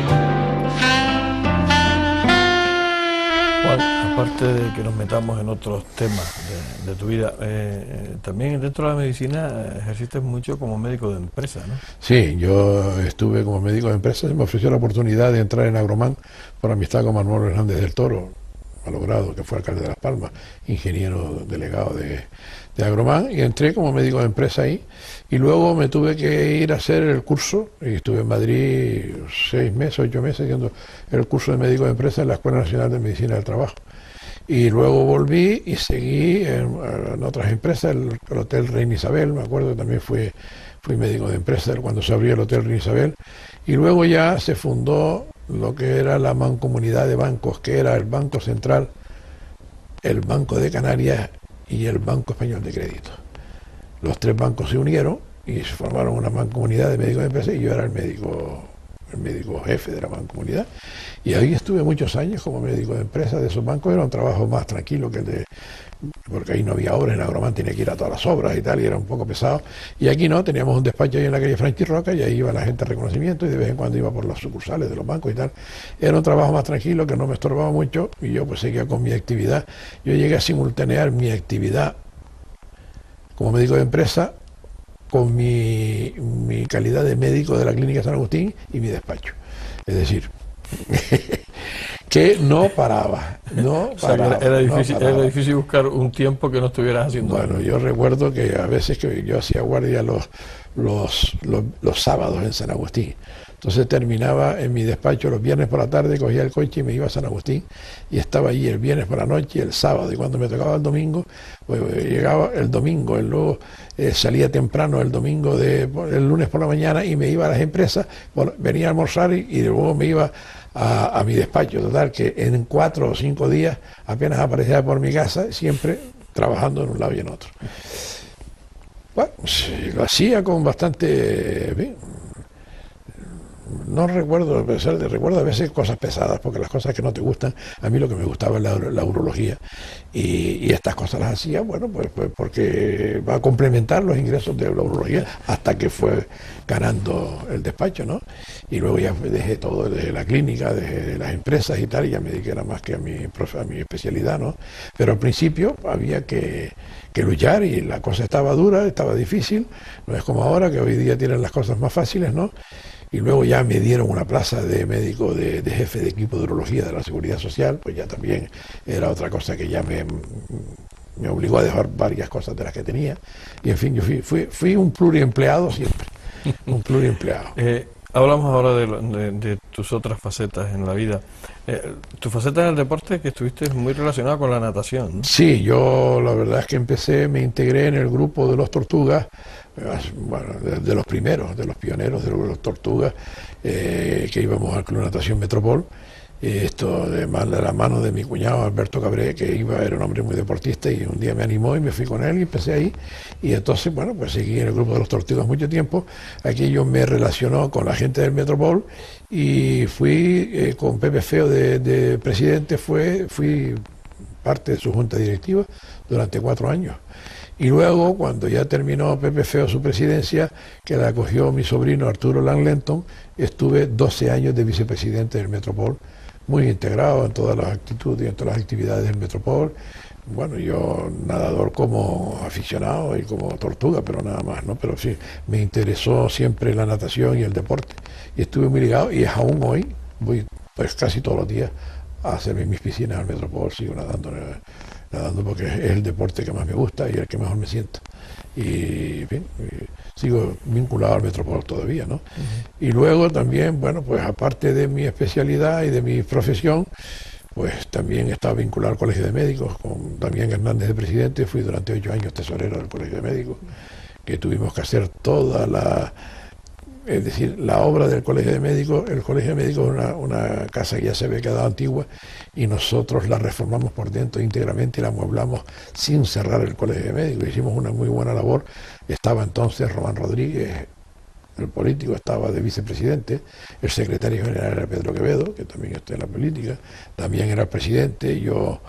Juan, aparte de que nos metamos en otros temas de tu vida, también dentro de la medicina ejercites mucho como médico de empresa, ¿no? Sí, yo estuve como médico de empresa, se me ofreció la oportunidad de entrar en Agromán por amistad con Manuel Hernández del Toro, malogrado, que fue alcalde de Las Palmas, ingeniero delegado de Agromán, y entré como médico de empresa ahí, y luego me tuve que ir a hacer el curso, y estuve en Madrid 6 meses, 8 meses haciendo el curso de médico de empresa en la Escuela Nacional de Medicina del Trabajo. Y luego volví y seguí en otras empresas, el Hotel Reina Isabel, me acuerdo que también fui médico de empresa cuando se abrió el Hotel Reina Isabel, y luego ya se fundó lo que era la mancomunidad de bancos, que era el Banco Central, el Banco de Canarias y el Banco Español de Crédito. Los 3 bancos se unieron y se formaron una mancomunidad de médicos de empresa, y yo era el médico jefe de la mancomunidad, y ahí estuve muchos años como médico de empresa de esos bancos. Era un trabajo más tranquilo que el de, porque ahí no había obras, en Agromán tenía que ir a todas las obras y tal, y era un poco pesado, y aquí no, teníamos un despacho ahí en la calle Franchi Roca, y ahí iba la gente de reconocimiento, y de vez en cuando iba por las sucursales de los bancos y tal. Era un trabajo más tranquilo, que no me estorbaba mucho, y yo pues seguía con mi actividad. Yo llegué a simultanear mi actividad como médico de empresa con mi calidad de médico de la Clínica San Agustín y mi despacho. Es decir, que no paraba. O sea, era difícil buscar un tiempo que no estuvieras haciendo. Bueno, yo recuerdo que a veces que yo hacía guardia los sábados en San Agustín. Entonces terminaba en mi despacho los viernes por la tarde, cogía el coche y me iba a San Agustín, y estaba allí el viernes por la noche y el sábado, y cuando me tocaba el domingo, pues llegaba el domingo, y luego salía temprano el domingo, el lunes por la mañana, y me iba a las empresas, venía a almorzar y luego me iba a mi despacho. Total, que en 4 o 5 días apenas aparecía por mi casa, siempre trabajando en un lado y en otro. Bueno, sí, lo hacía con bastante... bien. No recuerdo, a pesar de recuerdo a veces cosas pesadas, porque las cosas que no te gustan, a mí lo que me gustaba es la urología, y estas cosas las hacía, bueno, pues porque va a complementar los ingresos de la urología, hasta que fue ganando el despacho, ¿no? Y luego ya dejé todo, de la clínica, de las empresas y tal, y ya me dediqué más que a mi especialidad, ¿no? Pero al principio había que luchar, y la cosa estaba dura, estaba difícil, no es como ahora, que hoy día tienen las cosas más fáciles, ¿no? Y luego ya me dieron una plaza de médico, de jefe de equipo de urología de la Seguridad Social, pues ya también era otra cosa que ya me obligó a dejar varias cosas de las que tenía. Y en fin, yo fui un pluriempleado siempre, un pluriempleado. Hablamos ahora de tus otras facetas en la vida. Tu faceta en el deporte, que estuviste muy relacionada con la natación, ¿no? Sí, yo la verdad es que me integré en el grupo de los Tortugas, bueno, de los primeros, de los pioneros de los Tortugas, que íbamos al Club Natación Metropol. Esto de la mano de mi cuñado Alberto Cabré, que era un hombre muy deportista, y un día me animó y me fui con él y empecé ahí, y entonces, bueno, pues seguí en el grupo de los Tortugas mucho tiempo. Aquello me relacionó con la gente del Metropol, y fui con Pepe Feo de presidente, fui parte de su junta directiva durante 4 años. Y luego, cuando ya terminó Pepe Feo su presidencia, que la acogió mi sobrino Arturo Langlenton, estuve 12 años de vicepresidente del Metropol, muy integrado en todas las actitudes y en todas las actividades del Metropol. Bueno, yo nadador como aficionado y como tortuga, pero nada más, ¿no? Pero sí, me interesó siempre la natación y el deporte, y estuve muy ligado, y aún hoy voy pues casi todos los días a hacer mis piscinas al Metropol, sigo nadando nadando porque es el deporte que más me gusta y el que mejor me siento. Y bien, sigo vinculado al Metropol todavía, ¿no? Y luego también, bueno, pues aparte de mi especialidad y de mi profesión, pues también estaba vinculado al Colegio de Médicos, con Damián Hernández de presidente. Fui durante 8 años tesorero del Colegio de Médicos, que tuvimos que hacer toda la... Es decir, la obra del Colegio de Médicos. El Colegio de Médicos es una casa que ya se había quedado antigua y nosotros la reformamos por dentro íntegramente y la amueblamos sin cerrar el Colegio de Médicos. Hicimos una muy buena labor. Estaba entonces Román Rodríguez, el político, estaba de vicepresidente, el secretario general era Pedro Quevedo, que también está en la política, también era el presidente, y yo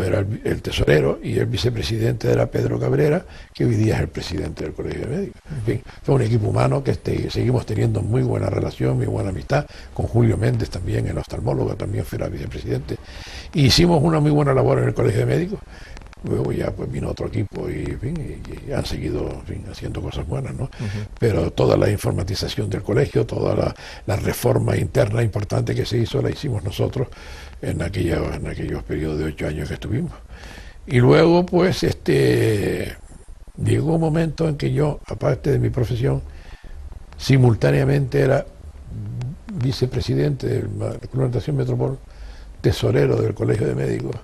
era el tesorero, y el vicepresidente era Pedro Cabrera, que hoy día es el presidente del Colegio de Médicos. En fin, fue un equipo humano que seguimos teniendo muy buena relación, muy buena amistad, con Julio Méndez también, el oftalmólogo, también fuera vicepresidente. Y hicimos una muy buena labor en el Colegio de Médicos. Luego ya pues vino otro equipo y han seguido haciendo cosas buenas, ¿no? Pero toda la informatización del colegio, toda la reforma interna importante que se hizo, la hicimos nosotros en aquellos periodos de 8 años que estuvimos. Y luego pues llegó un momento en que yo, aparte de mi profesión, simultáneamente era vicepresidente del Club Natación Metropol, tesorero del Colegio de Médicos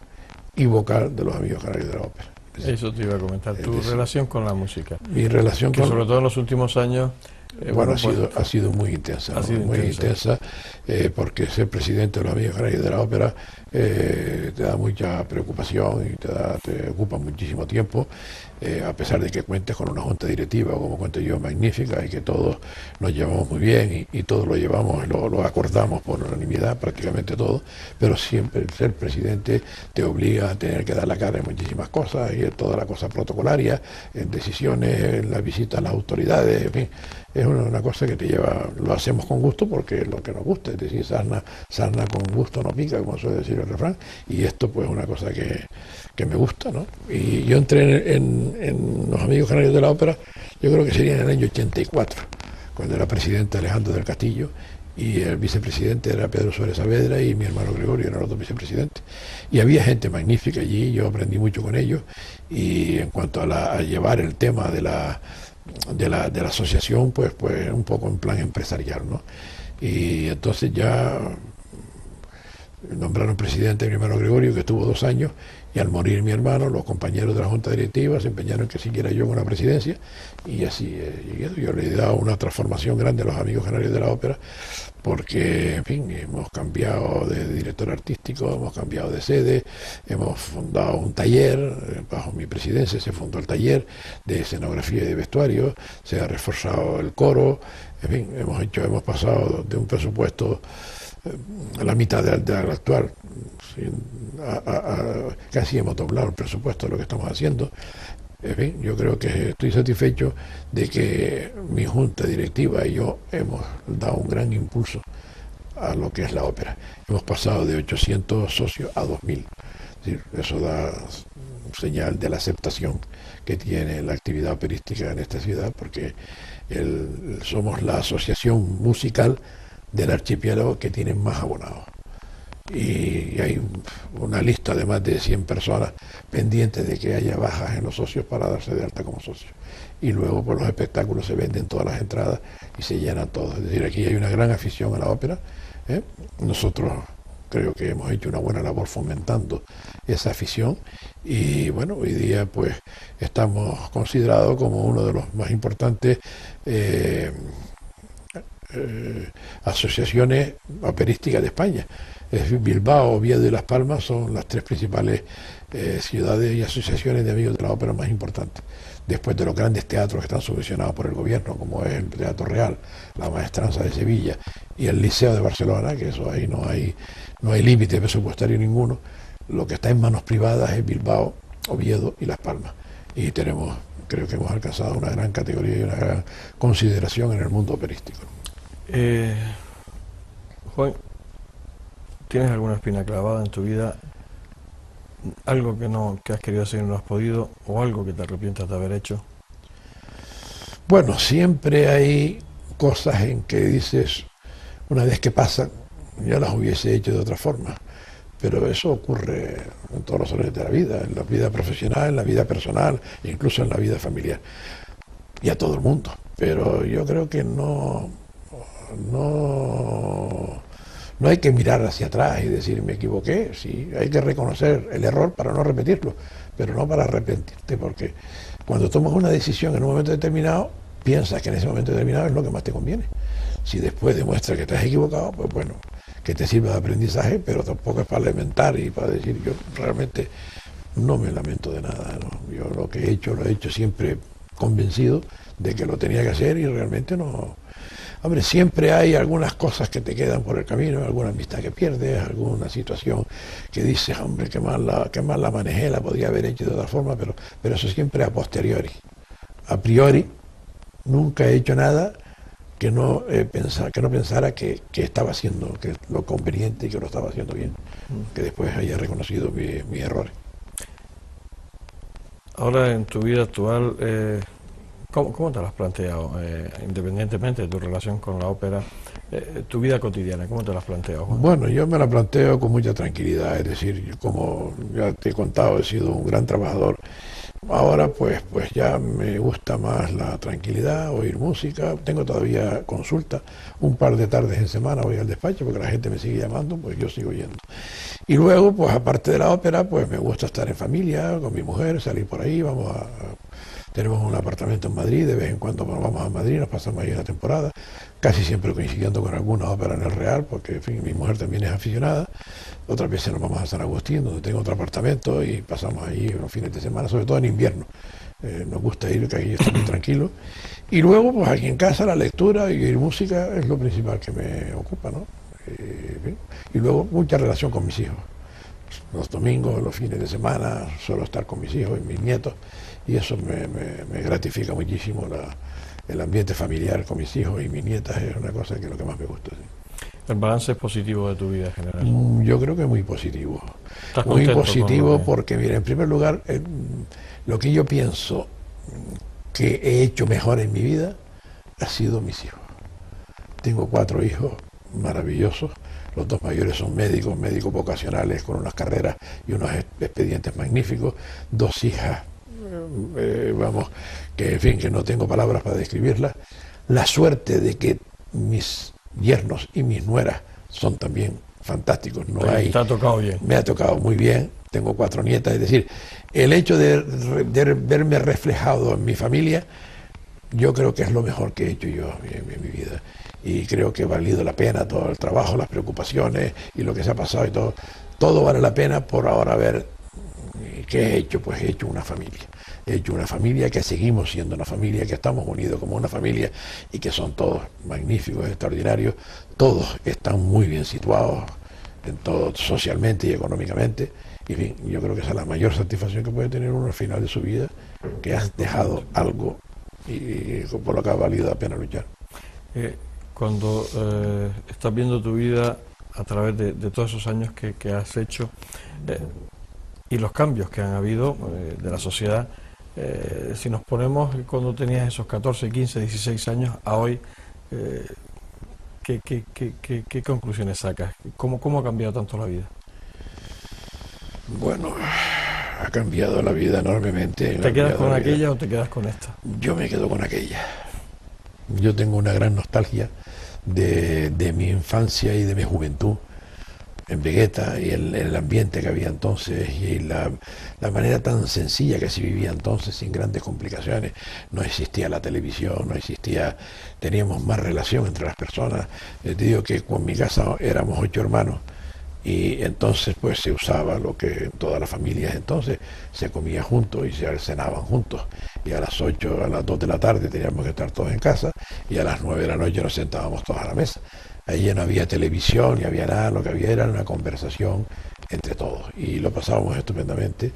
y vocal de los Amigos Canarios de la Ópera. Eso te iba a comentar, tu relación con la música. Mi relación que con... sobre todo en los últimos años... ha sido muy intensa, muy intensa, porque ser presidente de los Amigos Canarios de la Ópera te da mucha preocupación y te ocupa muchísimo tiempo, a pesar de que cuentes con una junta directiva, como cuento yo, magnífica, y que todos nos llevamos muy bien y todos lo llevamos, lo acordamos por unanimidad, prácticamente todo, pero siempre el ser presidente te obliga a tener que dar la cara en muchísimas cosas, y en toda la cosa protocolaria, en decisiones, en la visita a las autoridades, en fin. Es una cosa que te lleva, lo hacemos con gusto porque es lo que nos gusta, es decir, sarna con gusto no pica, como suele decir el refrán, y esto pues es una cosa que me gusta, ¿no? Y yo entré en los Amigos Canarios de la Ópera, yo creo que sería en el año 84, cuando era presidente Alejandro del Castillo, y el vicepresidente era Pedro Suárez Saavedra, y mi hermano Gregorio era el otro vicepresidente. Y había gente magnífica allí, yo aprendí mucho con ellos, y en cuanto a llevar el tema de la asociación, pues un poco en plan empresarial, ¿no? Y entonces ya nombraron presidente a mi hermano Gregorio, que estuvo 2 años, y al morir mi hermano, los compañeros de la Junta Directiva se empeñaron en que siguiera yo con la presidencia, y así llegué. Yo le he dado una transformación grande a los Amigos Canarios de la Ópera, porque, en fin, hemos cambiado de director artístico, hemos cambiado de sede, hemos fundado un taller, bajo mi presidencia se fundó el taller de escenografía y de vestuario, se ha reforzado el coro, en fin, hemos pasado de un presupuesto a la mitad del actual, casi hemos doblado el presupuesto de lo que estamos haciendo. En fin, yo creo que estoy satisfecho de que mi junta directiva y yo hemos dado un gran impulso a lo que es la ópera. Hemos pasado de 800 socios a 2000. Es decir, eso da señal de la aceptación que tiene la actividad operística en esta ciudad, porque somos la asociación musical del archipiélago que tiene más abonados. Y hay una lista de más de 100 personas pendientes de que haya bajas en los socios para darse de alta como socios. Y luego por los espectáculos se venden todas las entradas y se llenan todos. Es decir, aquí hay una gran afición a la ópera. Nosotros creo que hemos hecho una buena labor fomentando esa afición, y bueno, hoy día pues estamos considerados como uno de los más importantes asociaciones operísticas de España. Es decir, Bilbao, Oviedo y Las Palmas son las 3 principales ciudades y asociaciones de amigos de la ópera más importantes, después de los grandes teatros que están subvencionados por el gobierno, como es el Teatro Real, la Maestranza de Sevilla y el Liceo de Barcelona, que eso ahí no hay límite presupuestario ninguno. Lo que está en manos privadas es Bilbao, Oviedo y Las Palmas, y creo que hemos alcanzado una gran categoría y una gran consideración en el mundo operístico. Juan, ¿tienes alguna espina clavada en tu vida? ¿Algo que has querido hacer y no has podido? ¿O algo que te arrepientas de haber hecho? Bueno, siempre hay cosas en que dices, una vez que pasan, ya las hubiese hecho de otra forma. pero eso ocurre en todos los órdenes de la vida, en la vida profesional, en la vida personal, e incluso en la vida familiar, y a todo el mundo. Pero yo creo que no hay que mirar hacia atrás y decir me equivoqué. Sí, hay que reconocer el error para no repetirlo, pero no para arrepentirte, porque cuando tomas una decisión en un momento determinado, piensas que en ese momento determinado es lo que más te conviene. Si después demuestras que te has equivocado, pues bueno, que te sirva de aprendizaje, pero tampoco es para lamentar y para decir yo realmente no me lamento de nada, ¿no? Yo lo que he hecho, lo he hecho siempre convencido de que lo tenía que hacer y realmente no. Hombre, siempre hay algunas cosas que te quedan por el camino, alguna amistad que pierdes, alguna situación que dices, hombre, qué mal la manejé, la podría haber hecho de otra forma, pero eso siempre a posteriori. A priori, nunca he hecho nada que no pensara que estaba haciendo que lo conveniente y que lo estaba haciendo bien, que después haya reconocido mis errores. Ahora en tu vida actual, ¿cómo te lo has planteado? Independientemente de tu relación con la ópera, tu vida cotidiana, ¿cómo te lo has planteado, Juan? Bueno, yo me la planteo con mucha tranquilidad, es decir, como ya te he contado, he sido un gran trabajador. Ahora pues ya me gusta más la tranquilidad, oír música, tengo todavía consulta, un par de tardes en semana voy al despacho porque la gente me sigue llamando, pues yo sigo yendo. Y luego, pues aparte de la ópera, pues me gusta estar en familia, con mi mujer, salir por ahí, tenemos un apartamento en Madrid, de vez en cuando vamos a Madrid, nos pasamos ahí una temporada, casi siempre coincidiendo con alguna ópera en el Real, porque en fin, mi mujer también es aficionada. Otras veces nos vamos a San Agustín, donde tengo otro apartamento, y pasamos ahí los fines de semana, sobre todo en invierno. Nos gusta ir, que aquí está muy tranquilo. Y luego, pues aquí en casa, la lectura y oír música es lo principal que me ocupa, ¿no? Y luego, mucha relación con mis hijos. Los domingos, los fines de semana, suelo estar con mis hijos y mis nietos, y eso me gratifica muchísimo. El ambiente familiar con mis hijos y mis nietas es una cosa que es lo que más me gusta. ¿Sí? ¿El balance es positivo de tu vida en general? Yo creo que muy positivo. ¿Estás muy contento positivo con porque, mira, en primer lugar, lo que yo pienso que he hecho mejor en mi vida ha sido mis hijos. Tengo 4 hijos maravillosos. Los 2 mayores son médicos vocacionales con unas carreras y unos expedientes magníficos. 2 hijas, que en fin, que no tengo palabras para describirlas. La suerte de que mis yernos y mis nueras son también fantásticos. ¿Te ha tocado bien? Me ha tocado muy bien. Tengo 4 nietas, es decir, el hecho de verme reflejado en mi familia, yo creo que es lo mejor que he hecho yo en mi vida. Y creo que ha valido la pena todo el trabajo, las preocupaciones y lo que se ha pasado y todo vale la pena por ahora ver qué he hecho. Pues he hecho una familia. He hecho una familia que seguimos siendo una familia, que estamos unidos como una familia y que son todos magníficos, extraordinarios. Todos están muy bien situados en todo, socialmente y económicamente. Y en fin, yo creo que esa es la mayor satisfacción que puede tener uno al final de su vida, que has dejado algo y por lo que ha valido la pena luchar. Cuando estás viendo tu vida a través de todos esos años que has hecho y los cambios que han habido de la sociedad, si nos ponemos cuando tenías esos 14, 15, 16 años a hoy, ¿qué conclusiones sacas? ¿Cómo ha cambiado tanto la vida? Bueno, ha cambiado la vida enormemente. ¿Te quedas con aquella o te quedas con esta? Yo me quedo con aquella. Yo tengo una gran nostalgia de mi infancia y de mi juventud en Vegueta y el ambiente que había entonces y la manera tan sencilla que se vivía entonces, sin grandes complicaciones. No existía la televisión, teníamos más relación entre las personas. Te digo que con mi casa éramos 8 hermanos y entonces pues se usaba lo que en todas las familias entonces se comía juntos y se cenaban juntos, y a las 8, a las 2 de la tarde teníamos que estar todos en casa y a las 9 de la noche nos sentábamos todos a la mesa. Ahí ya no había televisión, ni había nada, lo que había era una conversación entre todos y lo pasábamos estupendamente.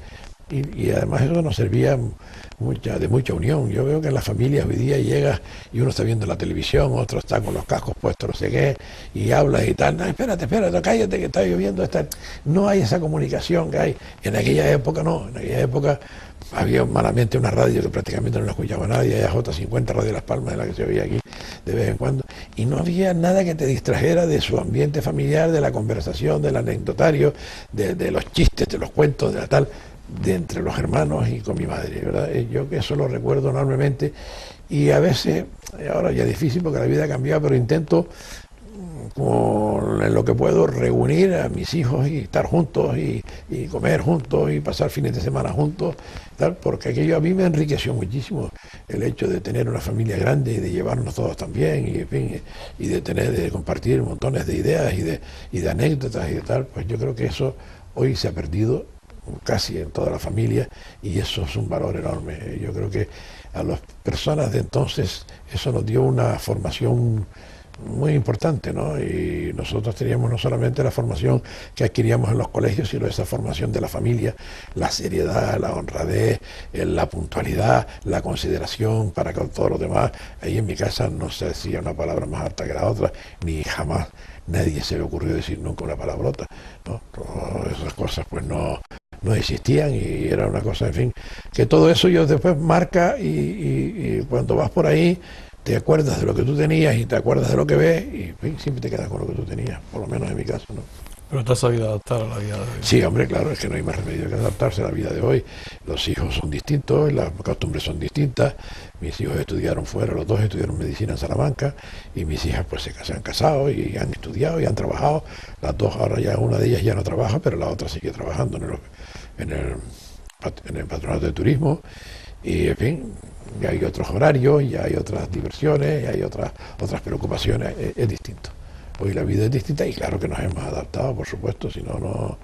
Y además eso nos servía de mucha unión. Yo veo que en las familias hoy día llegas y uno está viendo la televisión, otro está con los cascos puestos, no sé qué, y hablas y tal. No, espérate, cállate que está lloviendo. No hay esa comunicación que hay. En aquella época no, en aquella época había malamente una radio que prácticamente no la escuchaba nadie, J50 Radio Las Palmas, de la que se oía aquí, de vez en cuando, y no había nada que te distrajera de su ambiente familiar, de la conversación, del anecdotario, de los chistes, de los cuentos, de la tal, de entre los hermanos y con mi madre, ¿verdad? Yo eso lo recuerdo enormemente, y a veces, ahora ya es difícil porque la vida ha cambiado, pero intento en lo que puedo reunir a mis hijos y estar juntos y comer juntos y pasar fines de semana juntos, tal, porque aquello a mí me enriqueció muchísimo, el hecho de tener una familia grande y de llevarnos todos también, y en fin, y de compartir montones de ideas y de anécdotas y de tal. Pues yo creo que eso hoy se ha perdido casi en toda la familia, y eso es un valor enorme. Yo creo que a las personas de entonces eso nos dio una formación muy importante, ¿no? Y nosotros teníamos no solamente la formación que adquiríamos en los colegios, sino esa formación de la familia, la seriedad, la honradez, la puntualidad, la consideración para con todos los demás. Ahí en mi casa no se decía una palabra más alta que la otra, ni jamás nadie se le ocurrió decir nunca una palabrota, ¿no? Todas esas cosas pues no existían, y era una cosa, en fin, que todo eso yo después marca, y cuando vas por ahí te acuerdas de lo que tú tenías y te acuerdas de lo que ves, y siempre te quedas con lo que tú tenías, por lo menos en mi caso, ¿no? Pero te has sabido adaptar a la vida de hoy. Sí, hombre, claro, es que no hay más remedio que adaptarse a la vida de hoy. Los hijos son distintos, las costumbres son distintas. Mis hijos estudiaron fuera, los dos estudiaron medicina en Salamanca, y mis hijas pues se han casado y han estudiado y han trabajado. Las dos, ahora ya una de ellas ya no trabaja, pero la otra sigue trabajando en el patronato de turismo, y en fin, ya hay otros horarios, ya hay otras diversiones, ya hay otras preocupaciones, es distinto. Hoy la vida es distinta, y claro que nos hemos adaptado, por supuesto, si no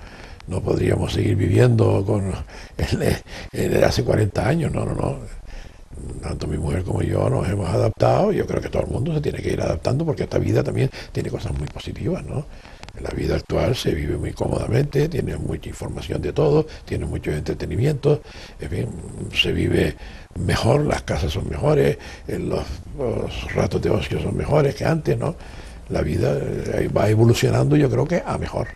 podríamos seguir viviendo con hace 40 años, no. Tanto mi mujer como yo nos hemos adaptado. Yo creo que todo el mundo se tiene que ir adaptando, porque esta vida también tiene cosas muy positivas, ¿no? La vida actual se vive muy cómodamente, tiene mucha información de todo, tiene muchos entretenimientos, en fin, se vive mejor, las casas son mejores, los ratos de ocio son mejores que antes, ¿no? La vida va evolucionando, yo creo que a mejor,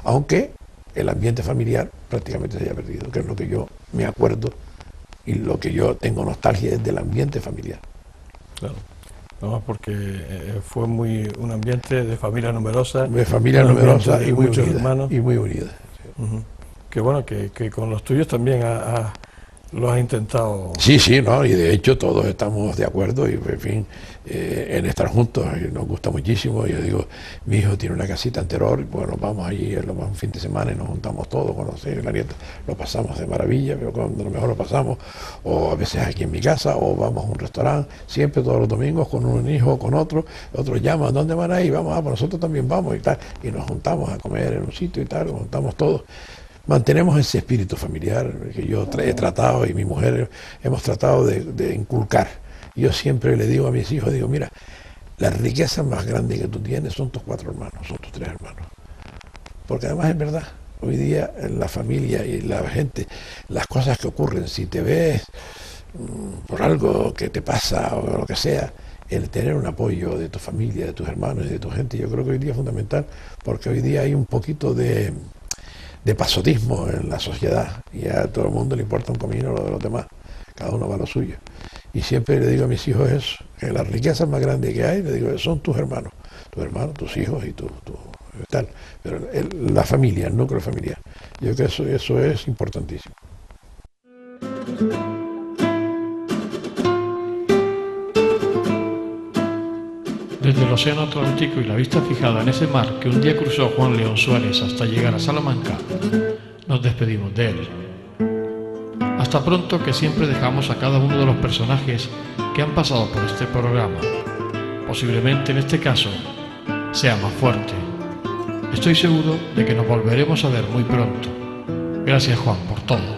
aunque el ambiente familiar prácticamente se haya perdido, que es lo que yo me acuerdo y lo que yo tengo nostalgia es del ambiente familiar. Claro. No, porque fue un ambiente de familia numerosa. De familia numerosa y muy muchos unida, hermanos. y muy unida. Uh-huh. Que bueno, que con los tuyos también lo has intentado. Sí, ¿no? Y de hecho todos estamos de acuerdo, y en fin, en estar juntos, y nos gusta muchísimo. Yo digo, mi hijo tiene una casita en Teror, bueno, vamos allí un fin de semana y nos juntamos todos con la nieta, lo pasamos de maravilla, pero cuando lo mejor lo pasamos, o a veces aquí en mi casa, o vamos a un restaurante, siempre todos los domingos con un hijo o con otros llaman, ¿dónde van ahí? Vamos, pues nosotros también vamos y tal, y nos juntamos a comer en un sitio y tal, nos juntamos todos. Mantenemos ese espíritu familiar que yo he tratado, y mi mujer hemos tratado de inculcar. Yo siempre le digo a mis hijos, mira, la riqueza más grande que tú tienes son tus 4 hermanos, son tus 3 hermanos. Porque además es verdad, hoy día en la familia y la gente, las cosas que ocurren, si te ves por algo que te pasa o lo que sea, el tener un apoyo de tu familia, de tus hermanos y de tu gente, yo creo que hoy día es fundamental, porque hoy día hay un poquito de pasotismo en la sociedad, y a todo el mundo le importa un comino lo de los demás, cada uno va a lo suyo. Y siempre le digo a mis hijos eso, que la riqueza más grande que hay, le digo, son tus hermanos, tus hijos y tu tal, pero la familia, el núcleo familiar. Yo creo que eso es importantísimo. Desde el Océano Atlántico y la vista fijada en ese mar que un día cruzó Juan León Suárez hasta llegar a Salamanca, nos despedimos de él. Hasta pronto, que siempre dejamos a cada uno de los personajes que han pasado por este programa. Posiblemente en este caso sea más fuerte. Estoy seguro de que nos volveremos a ver muy pronto. Gracias, Juan, por todo.